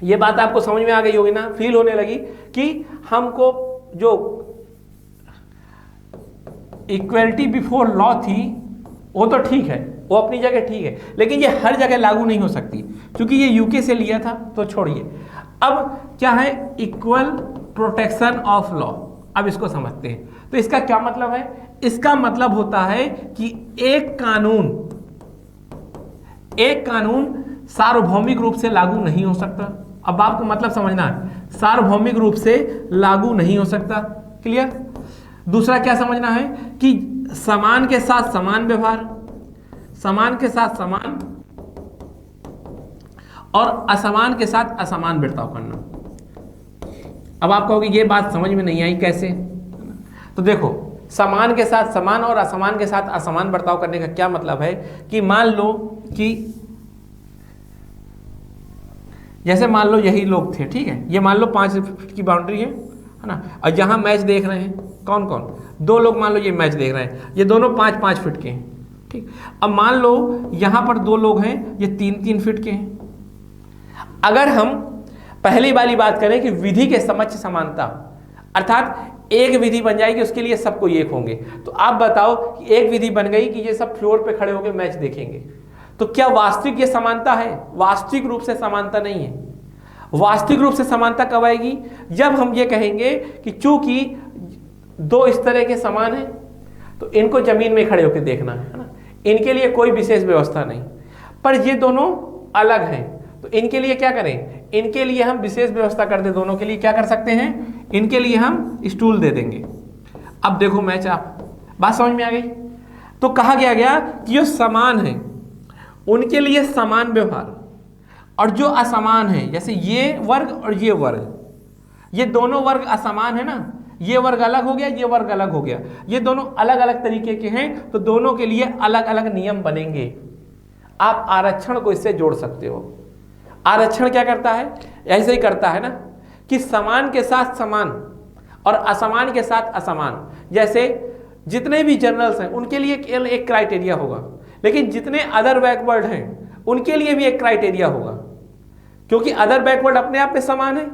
ये बात आपको समझ में आ गई होगी ना, फील होने लगी कि हमको जो इक्वलिटी बिफोर लॉ थी वो तो ठीक है, वो अपनी जगह ठीक है, लेकिन ये हर जगह लागू नहीं हो सकती क्योंकि ये यूके से लिया था। तो छोड़िए, अब क्या है इक्वल प्रोटेक्शन ऑफ लॉ। अब इसको समझते हैं। तो इसका क्या मतलब है? इसका मतलब होता है कि एक कानून सार्वभौमिक रूप से लागू नहीं हो सकता। अब आपको मतलब समझना है, सार्वभौमिक रूप से लागू नहीं हो सकता। क्लियर? दूसरा क्या समझना है कि समान के साथ समान व्यवहार, समान के साथ समान और असमान के साथ असमान बर्ताव करना। अब आप कहोगे ये बात समझ में नहीं आई, कैसे? तो देखो, समान के साथ समान और असमान के साथ असमान बर्ताव करने का क्या मतलब है कि मान लो कि जैसे मान लो यही लोग थे, ठीक है, ये मान लो 5 फीट की बाउंड्री है ना, और जहां मैच देख रहे हैं कौन कौन? 2 लोग मान लो ये मैच देख रहे हैं, ये दोनों 5-5 फीट के हैं, ठीक। अब मान लो यहां पर 2 लोग हैं, ये 3-3 फीट के हैं। अगर हम पहली वाली बात करें कि विधि के समक्ष समानता, अर्थात एक विधि बन जाएगी उसके लिए सबको एक होंगे, तो आप बताओ कि एक विधि बन गई कि ये सब फ्लोर पे खड़े होकर मैच देखेंगे, तो क्या वास्तविक ये समानता है? वास्तविक रूप से समानता नहीं है। वास्तविक रूप से समानता कब आएगी? जब हम ये कहेंगे कि चूंकि 2 इस तरह के समान हैं तो इनको जमीन में खड़े होकर देखना है ना, इनके लिए कोई विशेष व्यवस्था नहीं, पर ये दोनों अलग हैं तो इनके लिए क्या करें? इनके लिए हम विशेष व्यवस्था कर दें। दोनों के लिए क्या कर सकते हैं? इनके लिए हम स्टूल दे देंगे। अब देखो मैच, आप बात समझ में आ गई? तो कहा गया कि जो समान है उनके लिए समान व्यवहार, और जो असमान है, जैसे ये वर्ग और ये वर्ग, ये दोनों वर्ग असमान है ना, ये वर्ग अलग हो गया, ये वर्ग अलग हो गया, ये दोनों अलग अलग तरीके के हैं, तो दोनों के लिए अलग अलग नियम बनेंगे। आप आरक्षण को इससे जोड़ सकते हो। आरक्षण क्या करता है, ऐसे ही करता है ना कि समान के साथ समान और असमान के साथ असमान। जैसे जितने भी जनरल्स हैं उनके लिए केवल एक क्राइटेरिया होगा, लेकिन जितने अदर बैकवर्ड हैं उनके लिए भी एक क्राइटेरिया होगा, क्योंकि अदर बैकवर्ड अपने आप में समान है,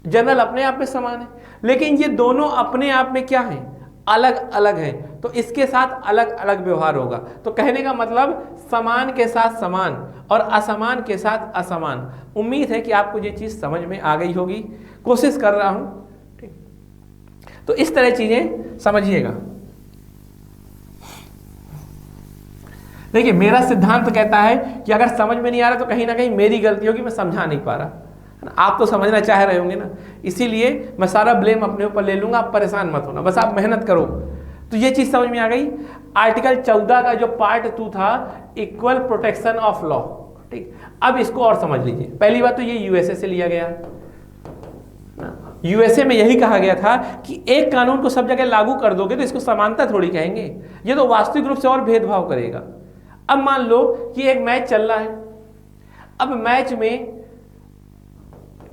जनरल अपने आप में समान है, लेकिन ये दोनों अपने आप में क्या हैं, अलग अलग हैं, तो इसके साथ अलग अलग व्यवहार होगा। तो कहने का मतलब समान के साथ समान और असमान के साथ असमान। उम्मीद है कि आपको ये चीज समझ में आ गई होगी, कोशिश कर रहा हूं, ठीक। तो इस तरह चीजें समझिएगा। देखिए मेरा सिद्धांत कहता है कि अगर समझ में नहीं आ रहा तो कहीं ना कहीं मेरी गलती होगी, मैं समझा नहीं पा रहा। आप तो समझना चाह रहे होंगे ना, इसीलिए मैं सारा ब्लेम अपने ऊपर ले लूंगा, आप परेशान मत होना, बस आप मेहनत करो। तो ये चीज समझ में आ गई। आर्टिकल 14 का जो पार्ट 2 था, इक्वल प्रोटेक्शन ऑफ लॉ, ठीक। अब इसको और समझ लीजिए। पहली बात तो ये यूएसए से लिया गया। यूएसए में यही कहा गया था कि एक कानून को सब जगह लागू कर दोगे तो इसको समानता थोड़ी कहेंगे, ये तो वास्तविक रूप से और भेदभाव करेगा। अब मान लो कि एक मैच चल रहा है, अब मैच में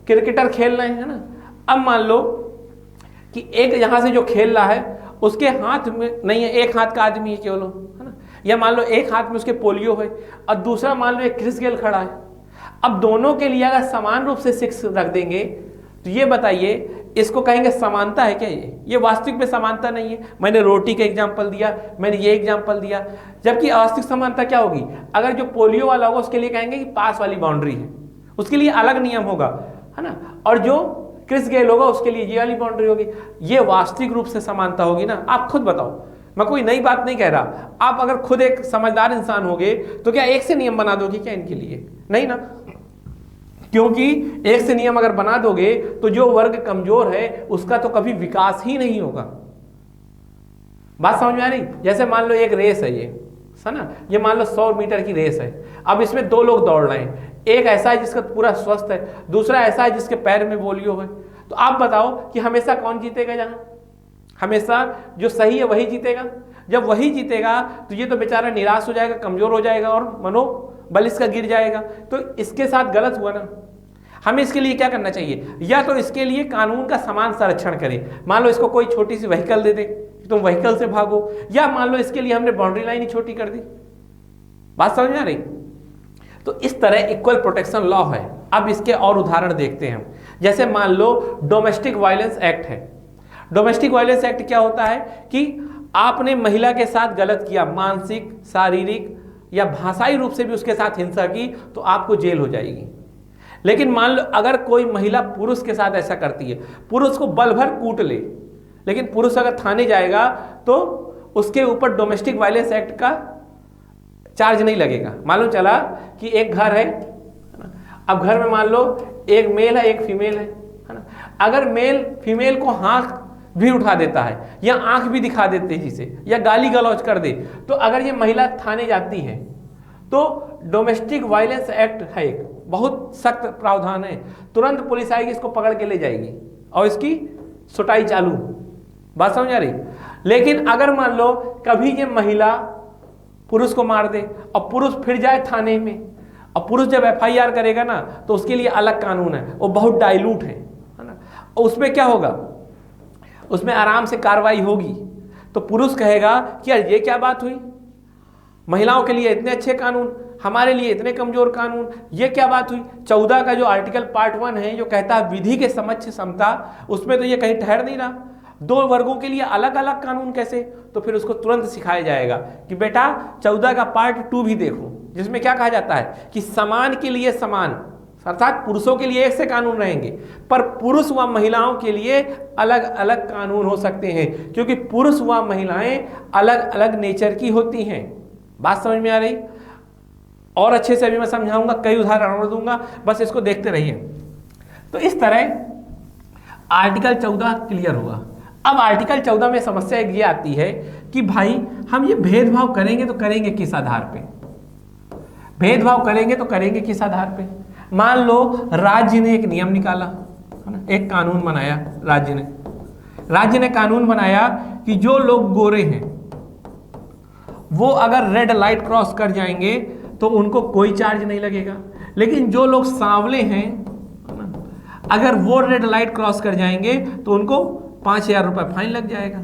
क्रिकेटर खेल रहे हैं ना, अब मान लो कि एक यहां से जो खेल रहा है उसके हाथ में नहीं है, एक हाथ का आदमी है केवल, है ना, या मान लो एक हाथ में उसके पोलियो है और दूसरा मान लो एक क्रिस गेल खड़ा है। अब दोनों के लिए अगर समान रूप से 6 रख देंगे तो ये बताइए इसको कहेंगे समानता है क्या? ये वास्तविक में समानता नहीं है। मैंने रोटी का एग्जांपल दिया, मैंने ये एग्जांपल दिया, जबकि वास्तविक समानता क्या होगी? अगर जो पोलियो वाला होगा उसके लिए कहेंगे कि पास वाली बाउंड्री है, उसके लिए अलग नियम होगा, है ना, और जो क्रिस गेल होगा उसके लिए ये वाली बाउंड्री होगी। ये वास्तविक रूप से समानता होगी ना? आप खुद बताओ, मैं कोई नई बात नहीं कह रहा। आप अगर खुद एक समझदार इंसान होगे तो क्या एक से नियम बना दोगे क्या इनके लिए? नहीं ना, क्योंकि एक से नियम अगर बना दोगे तो जो वर्ग कमजोर है उसका तो कभी विकास ही नहीं होगा। बात समझ में आ रही? जैसे मान लो एक रेस है, ये ना, ये मान लो 100 मीटर की रेस है। अब इसमें 2 लोग दौड़ रहे हैं, एक ऐसा है जिसका पूरा स्वस्थ है, दूसरा ऐसा है जिसके पैर में पोलियो है। तो आप बताओ कि हमेशा कौन जीतेगा? जहां हमेशा जो सही है वही जीतेगा। जब वही जीतेगा तो ये तो बेचारा निराश हो जाएगा, कमजोर हो जाएगा और मनोबल इसका गिर जाएगा। तो इसके साथ गलत हुआ ना। हमें इसके लिए क्या करना चाहिए? या तो इसके लिए कानून का समान संरक्षण करें। मान लो इसको कोई छोटी सी व्हीकल दे दे कि तुम व्हीकल से भागो, या मान लो इसके लिए हमने बाउंड्री लाइन ही छोटी कर दी। बात समझ में आ रही? तो इस तरह इक्वल प्रोटेक्शन लॉ है। अब इसके और उदाहरण देखते हैं। जैसे मान लो डोमेस्टिक वायलेंस एक्ट है। डोमेस्टिक वायलेंस एक्ट क्या होता है कि आपने महिला के साथ गलत किया, मानसिक, शारीरिक या भाषाई रूप से भी उसके साथ हिंसा की, तो आपको जेल हो जाएगी। लेकिन मान लो अगर कोई महिला पुरुष के साथ ऐसा करती है, पुरुष को बल भर कूट ले, लेकिन पुरुष अगर थाने जाएगा तो उसके ऊपर डोमेस्टिक वायलेंस एक्ट का चार्ज नहीं लगेगा। मालूम चला कि एक घर है, अब घर में मान लो एक मेल है एक फीमेल है ना। अगर मेल फीमेल को हाथ भी उठा देता है या आंख भी दिखा देते हैं जिसे, या गाली गलौज कर दे, तो अगर ये महिला थाने जाती है तो डोमेस्टिक वायलेंस एक्ट है, एक बहुत सख्त प्रावधान है, तुरंत पुलिस आएगी, इसको पकड़ के ले जाएगी और इसकी सुटाई चालू। बात समझ आ रही? लेकिन अगर मान लो कभी ये महिला पुरुष को मार दे और पुरुष फिर जाए थाने में, और पुरुष जब FIR करेगा ना तो उसके लिए अलग कानून है, वो बहुत डाइल्यूट है ना। और उसमें क्या होगा? उसमें आराम से कार्रवाई होगी। तो पुरुष कहेगा कि यार ये क्या बात हुई, महिलाओं के लिए इतने अच्छे कानून, हमारे लिए इतने कमजोर कानून, ये क्या बात हुई? 14 का जो आर्टिकल पार्ट 1 है जो कहता है विधि के समक्ष समता, उसमें तो ये कहीं ठहर नहीं रहा। 2 वर्गों के लिए अलग अलग कानून कैसे? तो फिर उसको तुरंत सिखाया जाएगा कि बेटा 14 का पार्ट 2 भी देखो, जिसमें क्या कहा जाता है कि समान के लिए समान, अर्थात पुरुषों के लिए एक से कानून रहेंगे, पर पुरुष व महिलाओं के लिए अलग अलग कानून हो सकते हैं, क्योंकि पुरुष व महिलाएं अलग अलग नेचर की होती हैं। बात समझ में आ रही? और अच्छे से अभी मैं समझाऊंगा, कई उदाहरण और दूंगा, बस इसको देखते रहिए। तो इस तरह आर्टिकल 14 क्लियर हुआ। अब आर्टिकल 14 में समस्या ये आती है कि भाई हम ये भेदभाव करेंगे तो करेंगे किस आधार पे? भेदभाव करेंगे तो करेंगे किस आधार पे? मान लो राज्य ने एक नियम निकाला, है ना, एक कानून बनाया राज्य ने राज्य ने कानून बनाया कि जो लोग गोरे हैं वो अगर रेड लाइट क्रॉस कर जाएंगे तो उनको कोई चार्ज नहीं लगेगा, लेकिन जो लोग सांवले हैं अगर वो रेड लाइट क्रॉस कर जाएंगे तो उनको 5,000 रुपये फाइन लग जाएगा।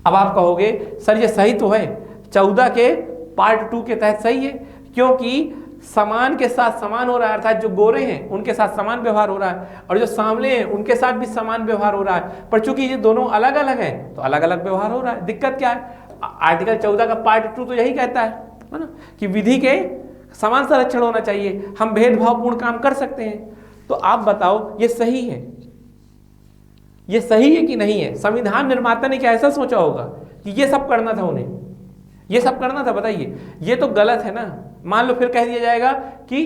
अब आप कहोगे सर ये सही तो है, 14 के पार्ट 2 के तहत सही है, क्योंकि समान के साथ समान हो रहा है, अर्थात जो गोरे हैं उनके साथ समान व्यवहार हो रहा है और जो सांवले हैं उनके साथ भी समान व्यवहार हो रहा है, पर चूंकि ये दोनों अलग अलग हैं तो अलग अलग व्यवहार हो रहा है। दिक्कत क्या है? आर्टिकल 14 का पार्ट 2 तो यही कहता है ना कि विधि के समान संरक्षण होना चाहिए, हम भेदभावपूर्ण काम कर सकते हैं। तो आप बताओ ये सही है, ये सही है कि नहीं है? संविधान निर्माता ने क्या ऐसा सोचा होगा कि ये सब करना था उन्हें, ये सब करना था? बताइए, ये तो गलत है ना। मान लो फिर कह दिया जाएगा कि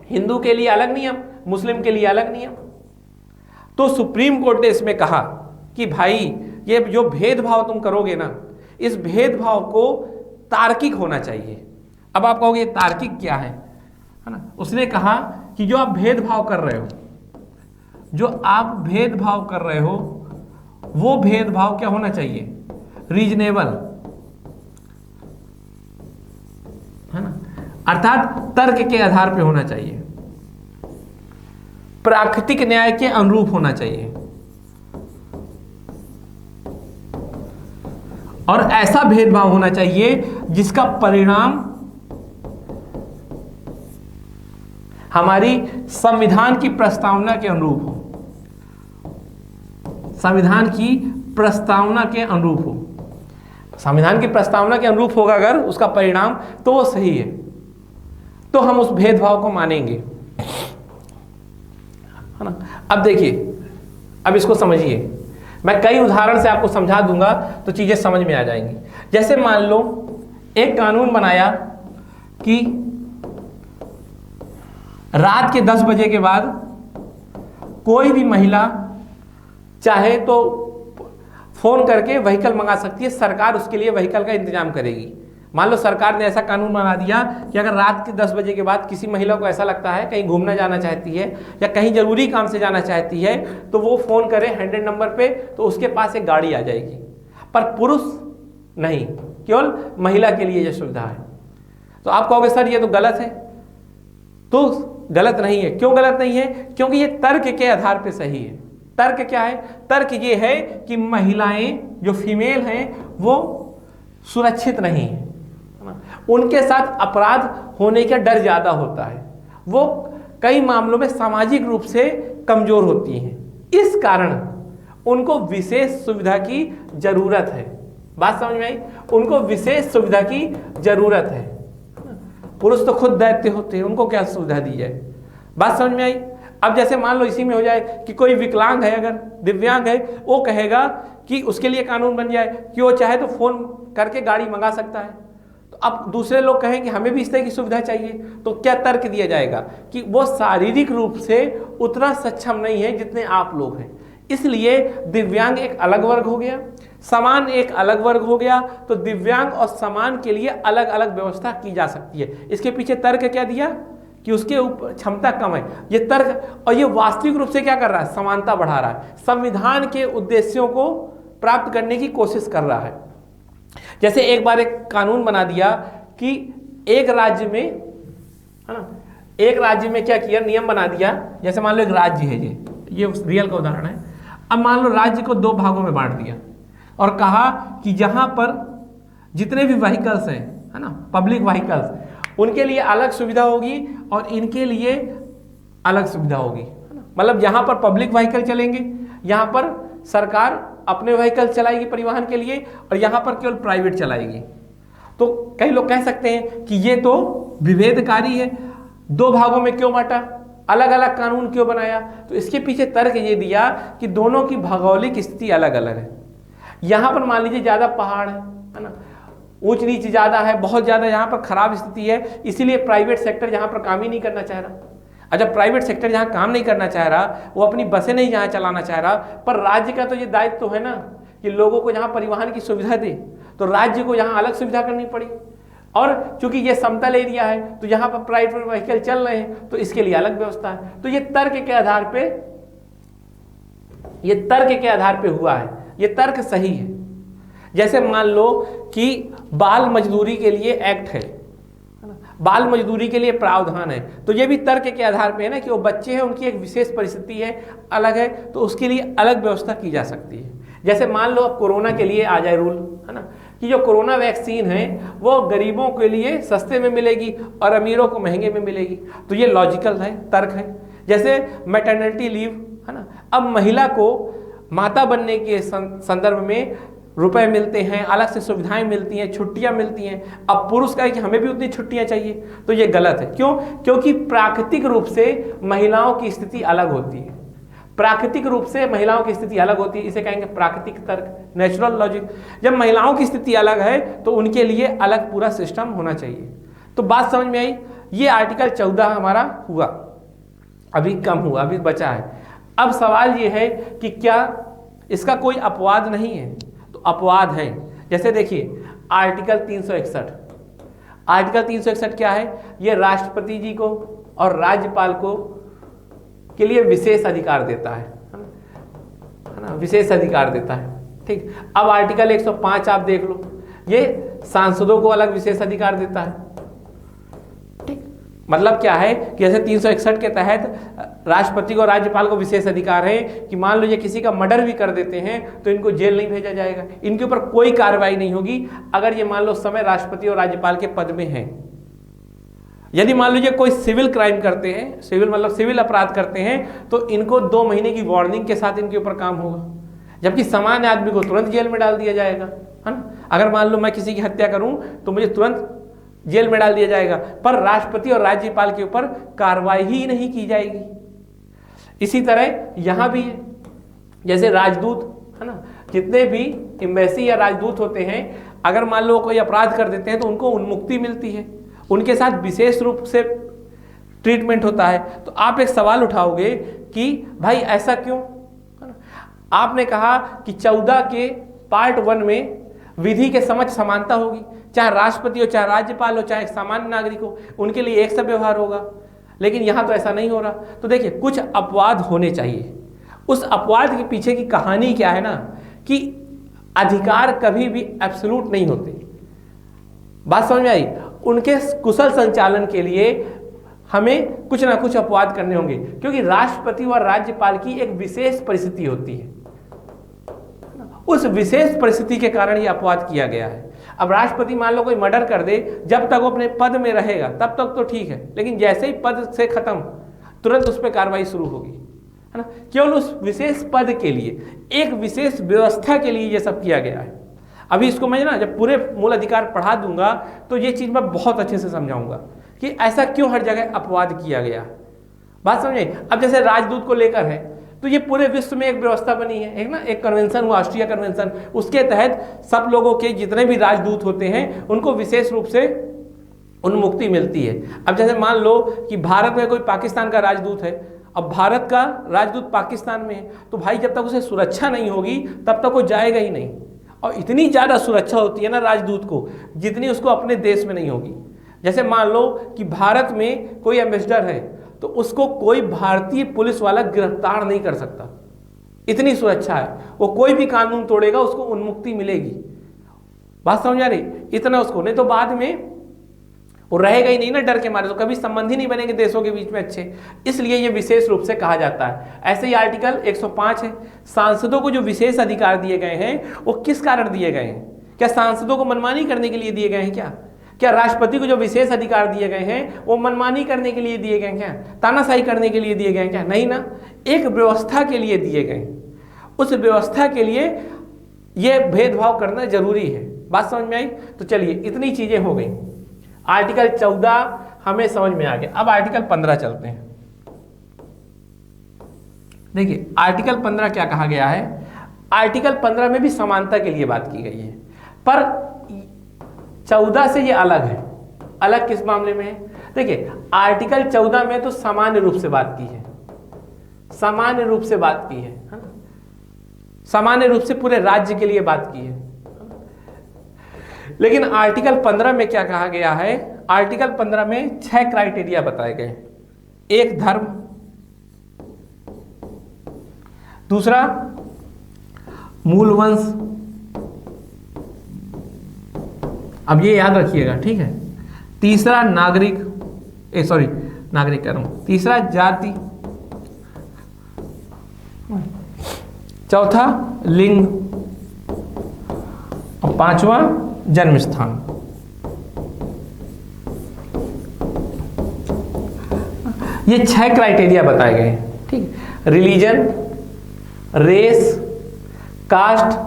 हिंदू के लिए अलग नियम, मुस्लिम के लिए अलग नियम। तो सुप्रीम कोर्ट ने इसमें कहा कि भाई ये जो भेदभाव तुम करोगे ना, इस भेदभाव को तार्किक होना चाहिए। अब आप कहोगे तार्किक क्या है ना? उसने कहा कि जो आप भेदभाव कर रहे हो, जो आप भेदभाव कर रहे हो वो भेदभाव क्या होना चाहिए? रीजनेबल, है ना, अर्थात तर्क के आधार पे होना चाहिए, प्राकृतिक न्याय के अनुरूप होना चाहिए, और ऐसा भेदभाव होना चाहिए जिसका परिणाम हमारी संविधान की प्रस्तावना के अनुरूप हो, संविधान की प्रस्तावना के अनुरूप हो। संविधान की प्रस्तावना के अनुरूप होगा अगर उसका परिणाम, तो वो सही है, तो हम उस भेदभाव को मानेंगे, है ना। अब देखिए, अब इसको समझिए, मैं कई उदाहरण से आपको समझा दूंगा तो चीजें समझ में आ जाएंगी। जैसे मान लो एक कानून बनाया कि रात के 10 बजे के बाद कोई भी महिला चाहे तो फोन करके व्हीकल मंगा सकती है, सरकार उसके लिए व्हीकल का इंतजाम करेगी। मान लो सरकार ने ऐसा कानून बना दिया कि अगर रात के 10 बजे के बाद किसी महिला को ऐसा लगता है कहीं घूमना जाना चाहती है या कहीं जरूरी काम से जाना चाहती है तो वो फोन करे 100 नंबर पे, तो उसके पास एक गाड़ी आ जाएगी। पर पुरुष नहीं, केवल महिला के लिए यह सुविधा है। तो आप कहोगे सर ये तो गलत है, तो गलत नहीं है। क्यों गलत नहीं है? क्योंकि ये तर्क के आधार पे सही है। तर्क क्या है? तर्क ये है कि महिलाएं जो फीमेल हैं वो सुरक्षित नहीं है, उनके साथ अपराध होने का डर ज्यादा होता है, वो कई मामलों में सामाजिक रूप से कमजोर होती हैं, इस कारण उनको विशेष सुविधा की जरूरत है। बात समझ में आई? उनको विशेष सुविधा की जरूरत है। पुरुष तो खुद दैत्य होते हैं, उनको क्या सुविधा दी जाए? बात समझ में आई? अब जैसे मान लो इसी में हो जाए कि कोई विकलांग है, अगर दिव्यांग है, वो कहेगा कि उसके लिए कानून बन जाए कि वो चाहे तो फोन करके गाड़ी मंगा सकता है। तो अब दूसरे लोग कहें कि हमें भी इस तरह की सुविधा चाहिए, तो क्या तर्क दिया जाएगा कि वो शारीरिक रूप से उतना सक्षम नहीं है जितने आप लोग हैं, इसलिए दिव्यांग एक अलग वर्ग हो गया, समान एक अलग वर्ग हो गया। तो दिव्यांग और समान के लिए अलग अलग व्यवस्था की जा सकती है। इसके पीछे तर्क क्या दिया कि उसके ऊपर क्षमता कम है, ये तर्क। और ये वास्तविक रूप से क्या कर रहा है? समानता बढ़ा रहा है, संविधान के उद्देश्यों को प्राप्त करने की कोशिश कर रहा है। जैसे एक बार एक कानून बना दिया कि एक राज्य में, है ना, एक राज्य में क्या किया, नियम बना दिया। जैसे मान लो एक राज्य है, ये रियल का उदाहरण है। अब मान लो राज्य को 2 भागों में बांट दिया और कहा कि जहां पर जितने भी व्हीकल्स हैं, है ना, पब्लिक व्हीकल्स, उनके लिए अलग सुविधा होगी और इनके लिए अलग सुविधा होगी। मतलब यहाँ पर पब्लिक व्हीकल चलेंगे, यहाँ पर सरकार अपने व्हीकल चलाएगी परिवहन के लिए, और यहाँ पर केवल प्राइवेट चलाएगी। तो कई लोग कह सकते हैं कि ये तो विभेदकारी है, 2 भागों में क्यों बांटा, अलग अलग कानून क्यों बनाया? तो इसके पीछे तर्क ये दिया कि दोनों की भौगोलिक स्थिति अलग अलग है। यहाँ पर मान लीजिए ज़्यादा पहाड़ है ना, ऊंच नीच ज़्यादा है, बहुत ज़्यादा यहाँ पर खराब स्थिति है, इसीलिए प्राइवेट सेक्टर यहाँ पर काम ही नहीं करना चाह रहा। अच्छा, प्राइवेट सेक्टर जहाँ काम नहीं करना चाह रहा, वो अपनी बसें नहीं जहाँ चलाना चाह रहा, पर राज्य का तो ये दायित्व तो है ना कि लोगों को जहाँ परिवहन की सुविधा दे, तो राज्य को यहाँ अलग सुविधा करनी पड़ी। और चूंकि ये समतल एरिया है तो यहाँ पर प्राइवेट व्हीकल चल रहे हैं, तो इसके लिए अलग व्यवस्था है। तो ये तर्क के आधार पे ये तर्क के आधार पे हुआ है, ये तर्क सही है। जैसे मान लो कि बाल मजदूरी के लिए एक्ट है ना, बाल मजदूरी के लिए प्रावधान है, तो ये भी तर्क के आधार पे है ना कि वो बच्चे हैं, उनकी एक विशेष परिस्थिति है, अलग है, तो उसके लिए अलग व्यवस्था की जा सकती है। जैसे मान लो अब कोरोना के लिए आ जाए रूल, है ना, कि जो कोरोना वैक्सीन है वो गरीबों के लिए सस्ते में मिलेगी और अमीरों को महंगे में मिलेगी, तो ये लॉजिकल है, तर्क है। जैसे मैटरनिटी लीव, है ना, अब महिला को माता बनने के संदर्भ में रुपए मिलते हैं, अलग से सुविधाएं मिलती हैं, छुट्टियां मिलती हैं। अब पुरुष का है कि हमें भी उतनी छुट्टियां चाहिए, तो ये गलत है। क्यों? क्योंकि प्राकृतिक रूप से महिलाओं की स्थिति अलग होती है, प्राकृतिक रूप से महिलाओं की स्थिति अलग होती है, इसे कहेंगे प्राकृतिक तर्क, नेचुरल लॉजिक। जब महिलाओं की स्थिति अलग है तो उनके लिए अलग पूरा सिस्टम होना चाहिए। तो बात समझ में आई? ये आर्टिकल 14 हमारा हुआ, अभी कम हुआ, अभी बचा है। अब सवाल ये है कि क्या इसका कोई अपवाद नहीं है? तो अपवाद है। जैसे देखिए आर्टिकल 361, आर्टिकल 361 क्या है? ये राष्ट्रपति जी को और राज्यपाल को के लिए विशेष अधिकार देता है ना, विशेष अधिकार देता है। ठीक, अब आर्टिकल 105 आप देख लो, ये सांसदों को अलग विशेष अधिकार देता है। ठीक, मतलब क्या है कि जैसे 361 के तहत राष्ट्रपति को, राज्यपाल को विशेष अधिकार है कि मान लो ये किसी का मर्डर भी कर देते हैं तो इनको जेल नहीं भेजा जाएगा, इनके ऊपर कोई कार्रवाई नहीं होगी अगर ये मान लो उस समय राष्ट्रपति और राज्यपाल के पद में हैं। यदि मान लीजिए कोई सिविल क्राइम करते हैं, सिविल मतलब सिविल अपराध करते हैं, तो इनको 2 महीने की वार्निंग के साथ इनके ऊपर काम होगा, जबकि सामान्य आदमी को तुरंत जेल में डाल दिया जाएगा, है ना। अगर मान लो मैं किसी की हत्या करूं तो मुझे तुरंत जेल में डाल दिया जाएगा, पर राष्ट्रपति और राज्यपाल के ऊपर कार्रवाई ही नहीं की जाएगी। इसी तरह यहां भी है, जैसे राजदूत, है ना, जितने भी एम्बेसी या राजदूत होते हैं, अगर मान लो कोई अपराध कर देते हैं तो उनको उन्मुक्ति मिलती है, उनके साथ विशेष रूप से ट्रीटमेंट होता है। तो आप एक सवाल उठाओगे कि भाई ऐसा क्यों? आपने कहा कि 14 के पार्ट 1 में विधि के समक्ष समानता होगी, चाहे राष्ट्रपति हो, चाहे राज्यपाल हो, चाहे सामान्य नागरिक हो, उनके लिए एक सा व्यवहार होगा, लेकिन यहां तो ऐसा नहीं हो रहा। तो देखिए कुछ अपवाद होने चाहिए। उस अपवाद के पीछे की कहानी क्या है ना, कि अधिकार कभी भी एब्सोल्यूट नहीं होते। बात समझ में आई? उनके कुशल संचालन के लिए हमें कुछ ना कुछ अपवाद करने होंगे, क्योंकि राष्ट्रपति और राज्यपाल की एक विशेष परिस्थिति होती है, उस विशेष परिस्थिति के कारण यह अपवाद किया गया है। अब राष्ट्रपति मान लो कोई मर्डर कर दे, जब तक वो अपने पद में रहेगा तब तक तो ठीक है, लेकिन जैसे ही पद से खत्म तुरंत उस पर कार्रवाई शुरू होगी, है ना। केवल उस विशेष पद के लिए, एक विशेष व्यवस्था के लिए ये सब किया गया है। अभी इसको मैं ना जब पूरे मूल अधिकार पढ़ा दूंगा तो ये चीज मैं बहुत अच्छे से समझाऊंगा कि ऐसा क्यों हर जगह अपवाद किया गया। बात समझे? अब जैसे राजदूत को लेकर है तो ये पूरे विश्व में एक व्यवस्था बनी है, एक ना एक कन्वेंशन हुआ, ऑस्ट्रिया कन्वेंशन, उसके तहत सब लोगों के जितने भी राजदूत होते हैं उनको विशेष रूप से उन्मुक्ति मिलती है। अब जैसे मान लो कि भारत में कोई पाकिस्तान का राजदूत है, अब भारत का राजदूत पाकिस्तान में है, तो भाई जब तक उसे सुरक्षा नहीं होगी तब तक वो जाएगा ही नहीं। और इतनी ज़्यादा सुरक्षा होती है ना राजदूत को, जितनी उसको अपने देश में नहीं होगी। जैसे मान लो कि भारत में कोई एम्बेसडर है तो उसको कोई भारतीय पुलिस वाला गिरफ्तार नहीं कर सकता, इतनी सुरक्षा है। वो कोई भी कानून तोड़ेगा उसको उन्मुक्ति मिलेगी। बात समझ आ रही? इतना उसको, नहीं तो बाद में वो रहेगा ही नहीं ना, डर के मारे, तो कभी संबंध ही नहीं बनेंगे देशों के बीच में अच्छे। इसलिए ये विशेष रूप से कहा जाता है। ऐसे ही आर्टिकल 105 है, सांसदों को जो विशेष अधिकार दिए गए हैं वो किस कारण दिए गए हैं? क्या सांसदों को मनमानी करने के लिए दिए गए हैं क्या? क्या राष्ट्रपति को जो विशेष अधिकार दिए गए हैं वो मनमानी करने के लिए दिए गए हैं क्या? तानाशाही करने के लिए दिए गए हैं क्या? नहीं ना, एक व्यवस्था के लिए दिए गए। उस व्यवस्था के लिए ये भेदभाव करना जरूरी है। बात समझ में आई? तो चलिए इतनी चीजें हो गई। आर्टिकल 14 हमें समझ में आ गया। अब आर्टिकल 15 चलते हैं। देखिए आर्टिकल 15 क्या कहा गया है? आर्टिकल 15 में भी समानता के लिए बात की गई है, पर 14 से ये अलग है। अलग किस मामले में है? देखिए आर्टिकल 14 में तो सामान्य रूप से बात की है, सामान्य रूप से बात की है ना, सामान्य रूप से पूरे राज्य के लिए बात की है। लेकिन आर्टिकल 15 में क्या कहा गया है? आर्टिकल 15 में 6 क्राइटेरिया बताए गए। एक धर्म, दूसरा मूल वंश, अब ये याद रखिएगा, ठीक है। तीसरा नागरिक, नागरिक कह रहा हूं, तीसरा जाति, चौथा लिंग और पांचवा जन्म स्थान। ये 6 क्राइटेरिया बताए गए हैं, ठीक है। रिलीजन, रेस, कास्ट,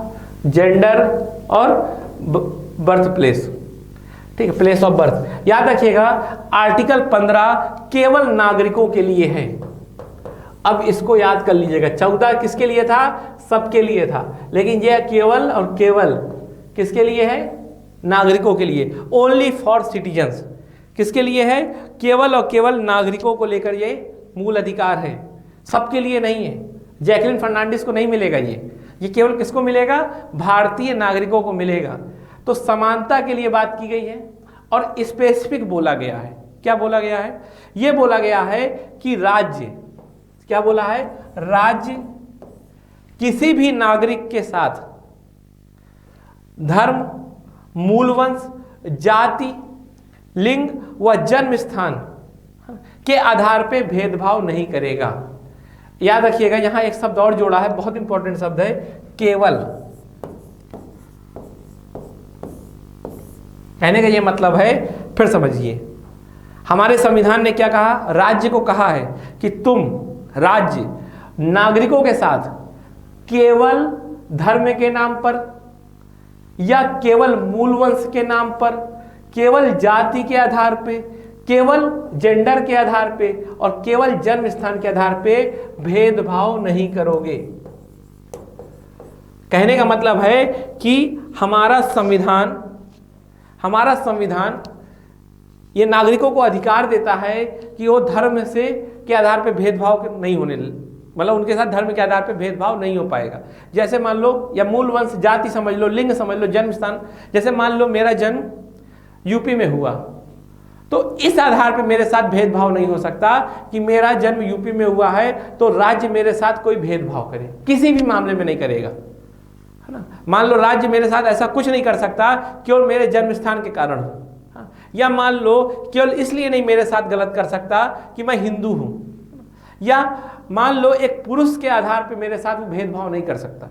जेंडर और बर्थ प्लेस, ठीक है, प्लेस ऑफ बर्थ। याद रखिएगा आर्टिकल 15 केवल नागरिकों के लिए है। अब इसको याद कर लीजिएगा, 14 किसके लिए था? सबके लिए था, लेकिन यह केवल और केवल किसके लिए है? नागरिकों के लिए, ओनली फॉर सिटीजन्स। किसके लिए है? केवल और केवल नागरिकों को लेकर ये मूल अधिकार है, सबके लिए नहीं है। जैकलिन फर्नांडिस को नहीं मिलेगा ये केवल किसको मिलेगा? भारतीय नागरिकों को मिलेगा। तो समानता के लिए बात की गई है और स्पेसिफिक बोला गया है। क्या बोला गया है? यह बोला गया है कि राज्य, क्या बोला है? राज्य किसी भी नागरिक के साथ धर्म, मूलवंश, जाति, लिंग व जन्म स्थान के आधार पर भेदभाव नहीं करेगा। याद रखिएगा यहां एक शब्द और जोड़ा है, बहुत इंपॉर्टेंट शब्द है, केवल। कहने का ये मतलब है, फिर समझिए, हमारे संविधान ने क्या कहा? राज्य को कहा है कि तुम राज्य नागरिकों के साथ केवल धर्म के नाम पर या केवल मूलवंश के नाम पर, केवल जाति के आधार पे, केवल जेंडर के आधार पे और केवल जन्म स्थान के आधार पे भेदभाव नहीं करोगे। कहने का मतलब है कि हमारा संविधान ये नागरिकों को अधिकार देता है कि वो धर्म से के आधार पे भेदभाव नहीं होने, मतलब उनके साथ धर्म के आधार पे भेदभाव नहीं हो पाएगा। जैसे मान लो, या मूल वंश, जाति समझ लो, लिंग समझ लो, जन्म स्थान। जैसे मान लो मेरा जन्म यूपी में हुआ, तो इस आधार पे मेरे साथ भेदभाव नहीं हो सकता कि मेरा जन्म यूपी में हुआ है तो राज्य मेरे साथ कोई भेदभाव करे, किसी भी मामले में नहीं करेगा, है ना। मान लो राज्य मेरे साथ ऐसा कुछ नहीं कर सकता केवल मेरे जन्म स्थान के कारण, या मान लो केवल इसलिए नहीं मेरे साथ गलत कर सकता कि मैं हिंदू हूं, या मान लो एक पुरुष के आधार पे मेरे साथ वो भेदभाव नहीं कर सकता।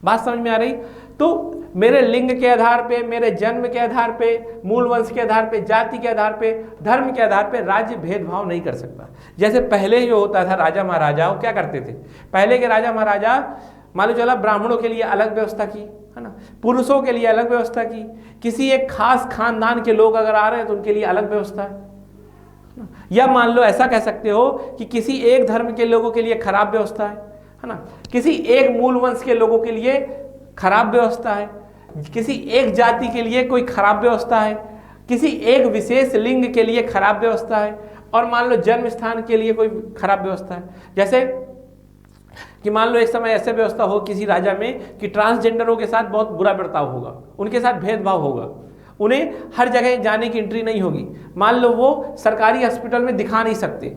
बात समझ में आ रही? तो मेरे लिंग के आधार पे, मेरे जन्म के आधार पे, मूल वंश के आधार पे, जाति के आधार पे, धर्म के आधार पे राज्य भेदभाव नहीं कर सकता। जैसे पहले जो होता था, राजा महाराजा वो क्या करते थे? पहले के राजा महाराजा मान लो चला ब्राह्मणों के लिए अलग व्यवस्था की, है ना, पुरुषों के लिए अलग व्यवस्था की, किसी एक खास खानदान के लोग अगर आ रहे हैं तो उनके लिए अलग व्यवस्था है, या मान लो ऐसा कह सकते हो कि किसी एक धर्म के लोगों के लिए खराब व्यवस्था है ना, किसी एक मूल वंश के लोगों के लिए खराब व्यवस्था है, किसी एक जाति के लिए कोई खराब व्यवस्था है, किसी एक विशेष लिंग के लिए खराब व्यवस्था है, और मान लो जन्म स्थान के लिए कोई खराब व्यवस्था है। जैसे कि मान लो एक समय ऐसे व्यवस्था हो किसी राजा में कि ट्रांसजेंडरों के साथ बहुत बुरा बर्ताव होगा, उनके साथ भेदभाव होगा, उन्हें हर जगह जाने की एंट्री नहीं होगी, मान लो वो सरकारी हॉस्पिटल में दिखा नहीं सकते।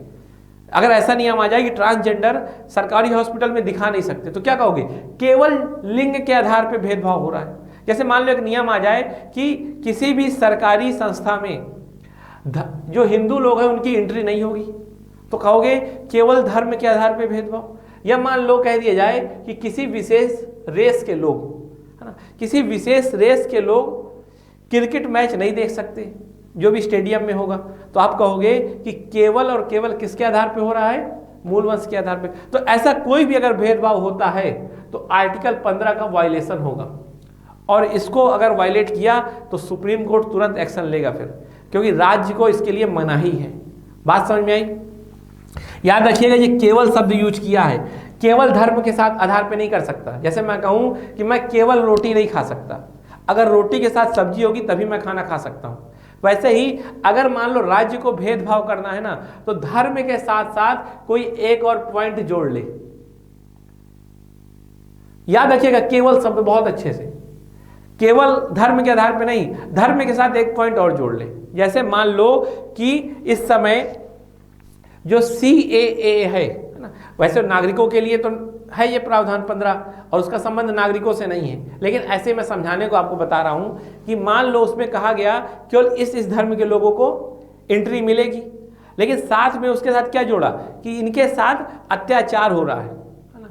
अगर ऐसा नियम आ जाए कि ट्रांसजेंडर सरकारी हॉस्पिटल में दिखा नहीं सकते, तो क्या कहोगे? केवल लिंग के आधार पर भेदभाव हो रहा है। जैसे मान लो एक नियम आ जाए कि किसी भी सरकारी संस्था में जो हिंदू लोग हैं उनकी एंट्री नहीं होगी, तो कहोगे केवल धर्म के आधार पर भेदभाव। या मान लो कह दिया जाए कि किसी विशेष रेस के लोग, है ना, किसी विशेष रेस के लोग क्रिकेट मैच नहीं देख सकते जो भी स्टेडियम में होगा, तो आप कहोगे कि केवल और केवल किसके आधार पे हो रहा है? मूल वंश के आधार पे। तो ऐसा कोई भी अगर भेदभाव होता है तो आर्टिकल 15 का वायलेशन होगा, और इसको अगर वायलेट किया तो सुप्रीम कोर्ट तुरंत एक्शन लेगा फिर, क्योंकि राज्य को इसके लिए मनाही है। बात समझ में आई? याद रखिएगा ये केवल शब्द यूज किया है, केवल धर्म के साथ आधार पे नहीं कर सकता। जैसे मैं कहूं कि मैं केवल रोटी नहीं खा सकता, अगर रोटी के साथ सब्जी होगी तभी मैं खाना खा सकता हूं। वैसे ही अगर मान लो राज्य को भेदभाव करना है ना, तो धर्म के साथ साथ कोई एक और पॉइंट जोड़ ले। याद रखिएगा केवल शब्द बहुत अच्छे से, केवल धर्म के आधार पे नहीं, धर्म के साथ एक पॉइंट और जोड़ ले। जैसे मान लो कि इस समय जो CAA है ना, वैसे नागरिकों के लिए तो है ये प्रावधान 15 और उसका संबंध नागरिकों से नहीं है, लेकिन ऐसे मैं समझाने को आपको बता रहा हूं कि मान लो उसमें कहा गया केवल इस धर्म के लोगों को एंट्री मिलेगी, लेकिन साथ में उसके साथ क्या जोड़ा कि इनके साथ अत्याचार हो रहा है ना।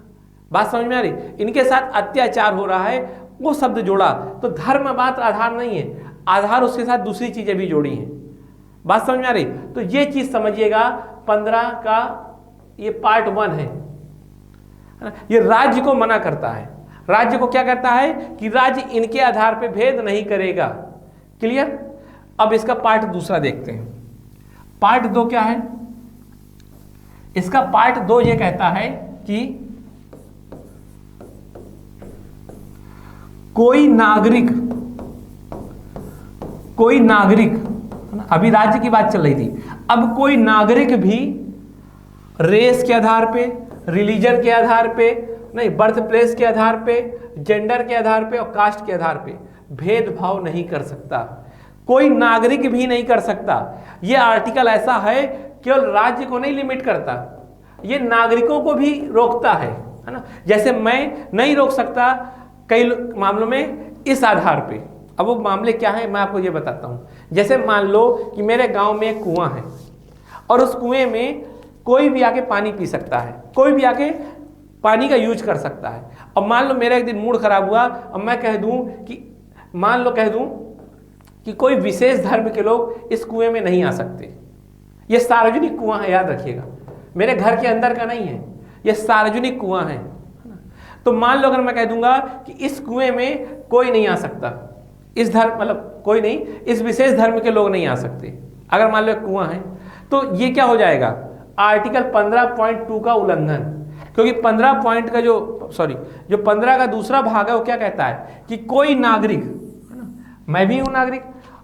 बात समझ में आ रही, इनके साथ अत्याचार हो रहा है, वो शब्द जोड़ा। तो धर्म मात्र आधार नहीं है, आधार उसके साथ दूसरी चीजें भी जोड़ी हैं। बात समझ में आ रही, तो ये चीज समझिएगा 15 का ये पार्ट 1 है। ये राज्य को मना करता है, राज्य को क्या करता है कि राज्य इनके आधार पे भेद नहीं करेगा। क्लियर। अब इसका पार्ट दूसरा देखते हैं। पार्ट 2 क्या है, इसका पार्ट 2 ये कहता है कि कोई नागरिक, अभी राज्य की बात चल रही थी, अब कोई नागरिक भी रेस के आधार पे, रिलीजन के आधार पे नहीं, बर्थ प्लेस के आधार पे, जेंडर के आधार पे और कास्ट के आधार पे भेदभाव नहीं कर सकता। कोई नागरिक भी नहीं कर सकता। यह आर्टिकल ऐसा है केवल राज्य को नहीं लिमिट करता, ये नागरिकों को भी रोकता है ना। जैसे मैं नहीं रोक सकता कई मामलों में इस आधार पे। अब वो मामले क्या है मैं आपको ये बताता हूँ। जैसे मान लो कि मेरे गांव में एक कुआं है और उस कुएं में कोई भी आके पानी पी सकता है, कोई भी आके पानी का यूज कर सकता है। अब मान लो मेरा एक दिन मूड खराब हुआ, अब मैं कह दूं कि कोई विशेष धर्म के लोग इस कुएं में नहीं आ सकते। ये सार्वजनिक कुआं है, याद रखिएगा, मेरे घर के अंदर का नहीं है, ये सार्वजनिक कुआं है। तो मान लो अगर मैं कह दूंगा कि इस कुएं में कोई नहीं आ सकता, इस धर्म मतलब कोई नहीं, इस विशेष धर्म के लोग नहीं आ सकते, अगर मान लो एक कुआं है, तो ये क्या हो जाएगा, आर्टिकल 15.2 का उल्लंघन। क्योंकि 15 पॉइंट का जो 15 का दूसरा भाग है वो क्या कहता है कि कोई नागरिक, है ना, मैं भी हूं नागरिक,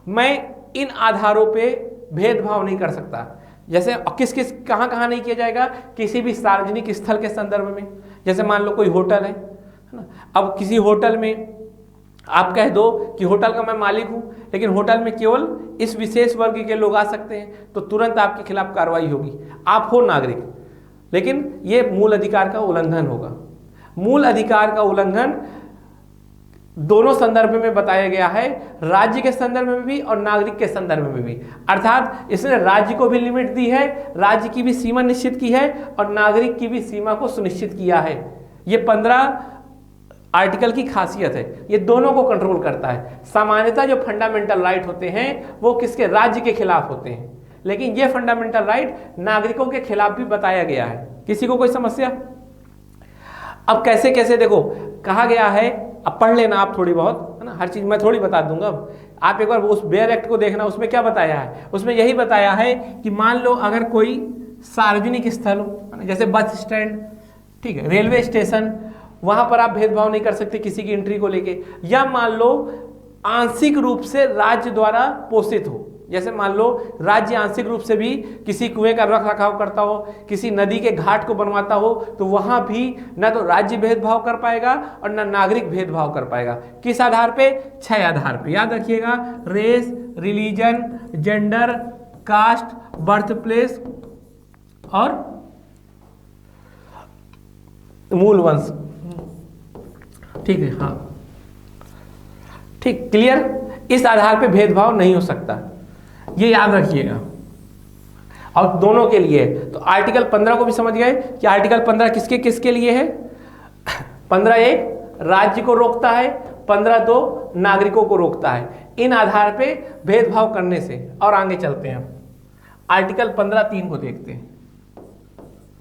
मैं इन आधारों पे भेदभाव नहीं कर सकता। जैसे किस किस कहाँ नहीं किया जाएगा, किसी भी सार्वजनिक स्थल के संदर्भ में। जैसे मान लो कोई होटल है ना, अब किसी होटल में आप कह दो कि होटल का मैं मालिक हूं, लेकिन होटल में केवल इस विशेष वर्ग के लोग आ सकते हैं, तो तुरंत आपके खिलाफ कार्रवाई होगी। आप हो नागरिक, लेकिन ये मूल अधिकार का उल्लंघन होगा। मूल अधिकार का उल्लंघन दोनों संदर्भ में बताया गया है, राज्य के संदर्भ में भी और नागरिक के संदर्भ में भी। अर्थात इसने राज्य को भी लिमिट दी है, राज्य की भी सीमा निश्चित की है और नागरिक की भी सीमा को सुनिश्चित किया है। ये 15 आर्टिकल की खासियत है, ये दोनों को कंट्रोल करता है। सामान्यतः जो फंडामेंटल राइट होते हैं वो किसके, राज्य के खिलाफ होते हैं, लेकिन ये फंडामेंटल राइट नागरिकों के खिलाफ भी बताया गया है। किसी को कोई समस्या? अब कैसे कैसे देखो कहा गया है, अब पढ़ लेना आप थोड़ी बहुत, है ना, हर चीज मैं थोड़ी बता दूंगा। अब आप एक बार उस बेयर एक्ट को देखना, उसमें क्या बताया है, उसमें यही बताया है कि मान लो अगर कोई सार्वजनिक स्थल हो, जैसे बस स्टैंड, ठीक है, रेलवे स्टेशन, वहां पर आप भेदभाव नहीं कर सकते किसी की एंट्री को लेके। या मान लो आंशिक रूप से राज्य द्वारा पोषित हो, जैसे मान लो राज्य आंशिक रूप से भी किसी कुएं का रख रखाव करता हो, किसी नदी के घाट को बनवाता हो, तो वहां भी न तो राज्य भेदभाव कर पाएगा और न नागरिक भेदभाव कर पाएगा। किस आधार पे? 6 आधार पे, याद रखिएगा, race, religion, gender, caste, birth place और मूल वंश। ठीक है, हाँ ठीक, क्लियर। इस आधार पे भेदभाव नहीं हो सकता, ये याद रखिएगा, और दोनों के लिए। तो आर्टिकल 15 को भी समझ गए कि आर्टिकल 15 किसके किसके लिए है। 15(1) राज्य को रोकता है, 15(2) नागरिकों को रोकता है इन आधार पे भेदभाव करने से। और आगे चलते हैं, आर्टिकल 15(3) को देखते हैं।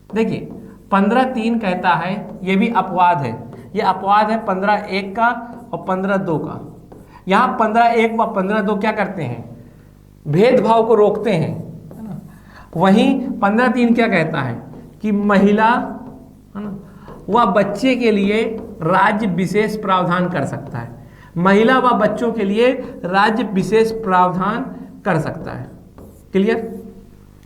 देखिए 15(3) कहता है, ये भी अपवाद है, ये अपवाद है 15(1) का और 15(2) का। यहाँ 15(1) व 15(2) क्या करते हैं, भेदभाव को रोकते हैं, है ना। वहीं 15(3) क्या कहता है कि महिला, है ना, वह बच्चे के लिए राज्य विशेष प्रावधान कर सकता है। महिला व बच्चों के लिए राज्य विशेष प्रावधान कर सकता है। क्लियर?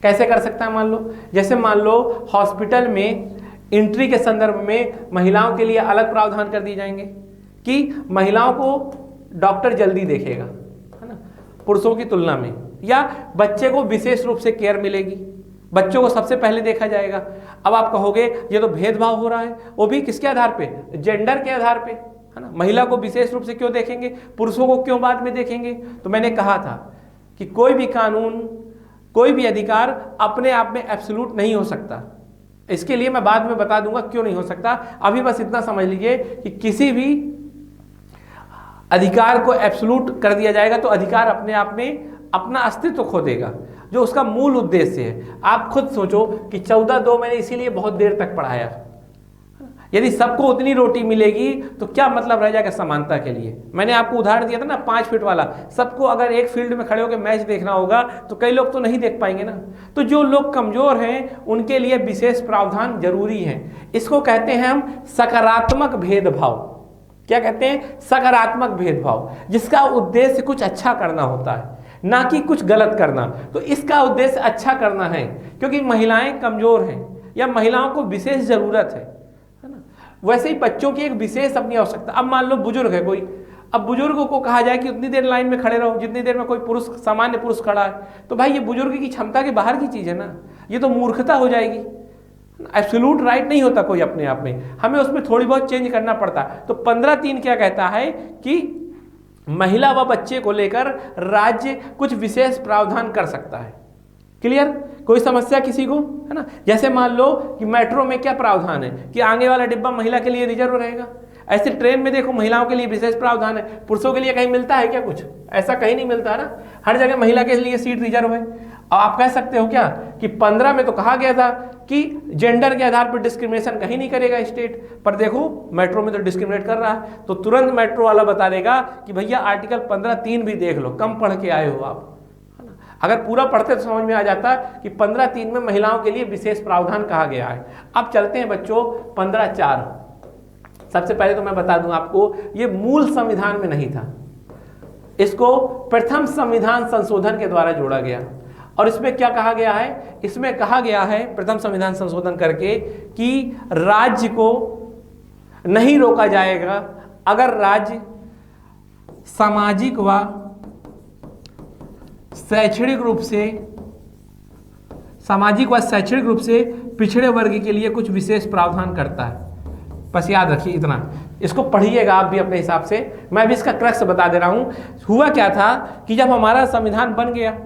कैसे कर सकता है? मान लो, जैसे मान लो हॉस्पिटल में एंट्री के संदर्भ में महिलाओं के लिए अलग प्रावधान कर दिए जाएंगे कि महिलाओं को डॉक्टर जल्दी देखेगा, है ना, पुरुषों की तुलना में, या बच्चे को विशेष रूप से केयर मिलेगी, बच्चों को सबसे पहले देखा जाएगा। अब आप कहोगे ये तो भेदभाव हो रहा है, वो भी किसके आधार पे, जेंडर के आधार पे, है ना। महिला को विशेष रूप से क्यों देखेंगे, पुरुषों को क्यों बाद में देखेंगे। तो मैंने कहा था कि कोई भी कानून, कोई भी अधिकार अपने आप में एब्सोल्यूट नहीं हो सकता। इसके लिए मैं बाद में बता दूंगा क्यों नहीं हो सकता। अभी बस इतना समझ लीजिए कि किसी भी अधिकार को एब्सोल्यूट कर दिया जाएगा तो अधिकार अपने आप में अपना अस्तित्व खो देगा, जो उसका मूल उद्देश्य है। आप खुद सोचो कि 14(2) मैंने इसीलिए बहुत देर तक पढ़ाया। यदि सबको उतनी रोटी मिलेगी तो क्या मतलब रह जाएगा समानता के लिए। मैंने आपको उदाहरण दिया था ना 5 फीट वाला, सबको अगर एक फील्ड में खड़े होकर मैच देखना होगा तो कई लोग तो नहीं देख पाएंगे ना। तो जो लोग कमजोर हैं उनके लिए विशेष प्रावधान जरूरी है। इसको कहते हैं हम सकारात्मक भेदभाव। क्या कहते हैं, सकारात्मक भेदभाव, जिसका उद्देश्य कुछ अच्छा करना होता है, ना कि कुछ गलत करना। तो इसका उद्देश्य अच्छा करना है क्योंकि महिलाएं कमजोर हैं या महिलाओं को विशेष जरूरत है ना। वैसे ही बच्चों की एक विशेष अपनी आवश्यकता। अब मान लो बुजुर्ग है कोई, अब बुजुर्ग को कहा जाए कि उतनी देर लाइन में खड़े रहो जितनी देर में कोई पुरुष, सामान्य पुरुष खड़ा है, तो भाई ये बुजुर्ग की क्षमता के बाहर की चीज है ना, ये तो मूर्खता हो जाएगी। एब्सोल्यूट राइट नहीं होता कोई अपने आप में, हमें उसमें थोड़ी बहुत चेंज करना पड़ता। तो 15(3) क्या कहता है कि महिला व बच्चे को लेकर राज्य कुछ विशेष प्रावधान कर सकता है। क्लियर, कोई समस्या किसी को, है ना। जैसे मान लो कि मेट्रो में क्या प्रावधान है कि आगे वाला डिब्बा महिला के लिए रिजर्व रहेगा। ऐसे ट्रेन में देखो महिलाओं के लिए विशेष प्रावधान है, पुरुषों के लिए कहीं मिलता है क्या कुछ, ऐसा कहीं नहीं मिलता ना। हर जगह महिला के लिए सीट रिजर्व है। और आप कह सकते हो क्या कि 15 में तो कहा गया था कि जेंडर के आधार पर डिस्क्रिमिनेशन कहीं नहीं करेगा स्टेट, पर देखो मेट्रो में तो डिस्क्रिमिनेट कर रहा है। तो तुरंत मेट्रो वाला बता देगा कि भैया आर्टिकल 15(3) भी देख लो, कम पढ़ के आए हो आप, है ना। अगर पूरा पढ़ते तो समझ में आ जाता कि 15(3) में महिलाओं के लिए विशेष प्रावधान कहा गया है। अब चलते हैं बच्चों 15(4). सबसे पहले तो मैं बता दूं आपको, ये मूल संविधान में नहीं था, इसको प्रथम संविधान संशोधन के द्वारा जोड़ा गया। और इसमें क्या कहा गया है, इसमें कहा गया है प्रथम संविधान संशोधन करके कि राज्य को नहीं रोका जाएगा अगर राज्य सामाजिक व शैक्षणिक रूप से पिछड़े वर्ग के लिए कुछ विशेष प्रावधान करता है। बस याद रखिए इतना, इसको पढ़िएगा आप भी अपने हिसाब से। मैं भी इसका क्रक्स बता दे रहा हूं। हुआ क्या था कि जब हमारा संविधान बन गया,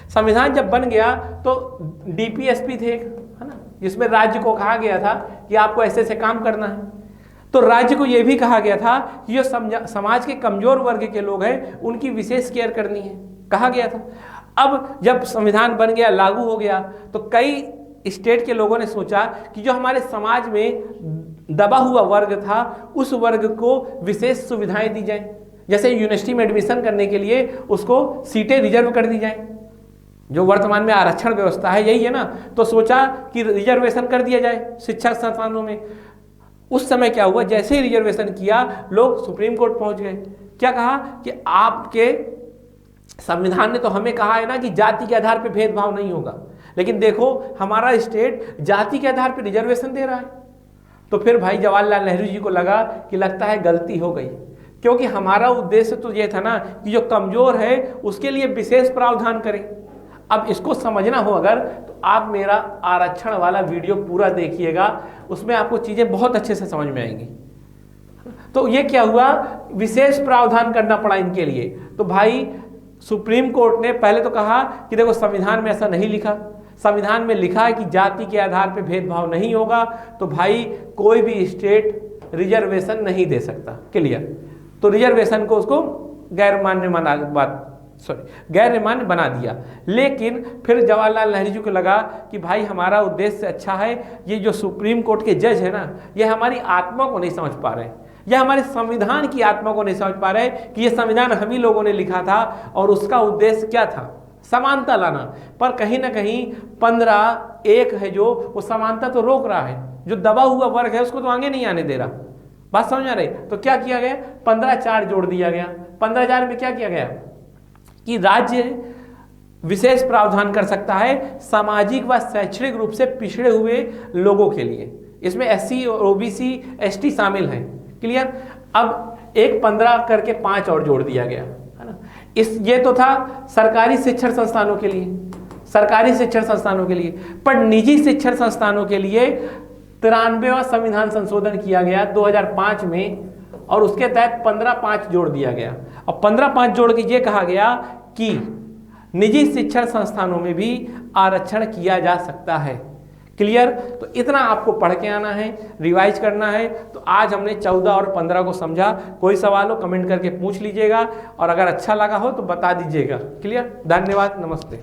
संविधान जब बन गया तो डीपीएसपी थे, है ना, जिसमें राज्य को कहा गया था कि आपको ऐसे ऐसे काम करना है। तो राज्य को यह भी कहा गया था कि जो समाज के कमजोर वर्ग के लोग हैं उनकी विशेष केयर करनी है, कहा गया था। अब जब संविधान बन गया, लागू हो गया, तो कई स्टेट के लोगों ने सोचा कि जो हमारे समाज में दबा हुआ वर्ग था उस वर्ग को विशेष सुविधाएं दी जाएं। जैसे यूनिवर्सिटी में एडमिशन करने के लिए उसको सीटें रिजर्व कर दी जाएं। जो वर्तमान में आरक्षण व्यवस्था है यही है ना, तो सोचा कि रिजर्वेशन कर दिया जाए शिक्षा संस्थानों में। उस समय क्या हुआ, जैसे ही रिजर्वेशन किया लोग सुप्रीम कोर्ट पहुंच गए। क्या कहा कि आपके संविधान ने तो हमें कहा है ना कि जाति के आधार पर भेदभाव नहीं होगा, लेकिन देखो हमारा स्टेट जाति के आधार पर रिजर्वेशन दे रहा है। तो फिर भाई जवाहरलाल नेहरू जी को लगा कि लगता है गलती हो गई, क्योंकि हमारा उद्देश्य तो ये था ना कि जो कमजोर है उसके लिए विशेष प्रावधान करें। अब इसको समझना हो अगर, तो आप मेरा आरक्षण वाला वीडियो पूरा देखिएगा, उसमें आपको चीजें बहुत अच्छे से समझ में आएंगी। तो ये क्या हुआ, विशेष प्रावधान करना पड़ा इनके लिए। तो भाई सुप्रीम कोर्ट ने पहले तो कहा कि देखो संविधान में ऐसा नहीं लिखा, संविधान में लिखा है कि जाति के आधार पर भेदभाव नहीं होगा, तो भाई कोई भी स्टेट रिजर्वेशन नहीं दे सकता। क्लियर, तो रिजर्वेशन को उसको गैर मान्य बना दिया। लेकिन फिर जवाहरलाल नेहरू जी को लगा कि भाई हमारा उद्देश्य अच्छा है, ये जो सुप्रीम कोर्ट के जज है ना, ये हमारी आत्मा को नहीं समझ पा रहे हैं, यह हमारे संविधान की आत्मा को नहीं समझ पा रहे कि ये संविधान हम ही लोगों ने लिखा था और उसका उद्देश्य क्या था, समानता लाना। पर कहीं ना कहीं 15(1) है जो वो समानता तो रोक रहा है, जो दबा हुआ वर्ग है उसको तो आगे नहीं आने दे रहा। बात समझ आ रही? तो क्या किया गया, 15(4) जोड़ दिया गया। 15(4) में क्या किया गया कि राज्य विशेष प्रावधान कर सकता है सामाजिक व शैक्षणिक रूप से पिछड़े हुए लोगों के लिए। इसमें SC और OBC ST शामिल हैं। क्लियर, अब 15 करके 5 और जोड़ दिया गया, है ना। ये तो था सरकारी शिक्षण संस्थानों के लिए। सरकारी शिक्षण संस्थानों के लिए, पर निजी शिक्षण संस्थानों के लिए 93वां संविधान संशोधन किया गया 2005 में, और उसके तहत 15(5) जोड़ दिया गया। और 15(5) जोड़ के ये कहा गया कि निजी शिक्षण संस्थानों में भी आरक्षण किया जा सकता है। क्लियर? तो इतना आपको पढ़ के आना है, रिवाइज करना है। तो आज हमने 14 और 15 को समझा। कोई सवाल हो कमेंट करके पूछ लीजिएगा, और अगर अच्छा लगा हो तो बता दीजिएगा। क्लियर? धन्यवाद, नमस्ते।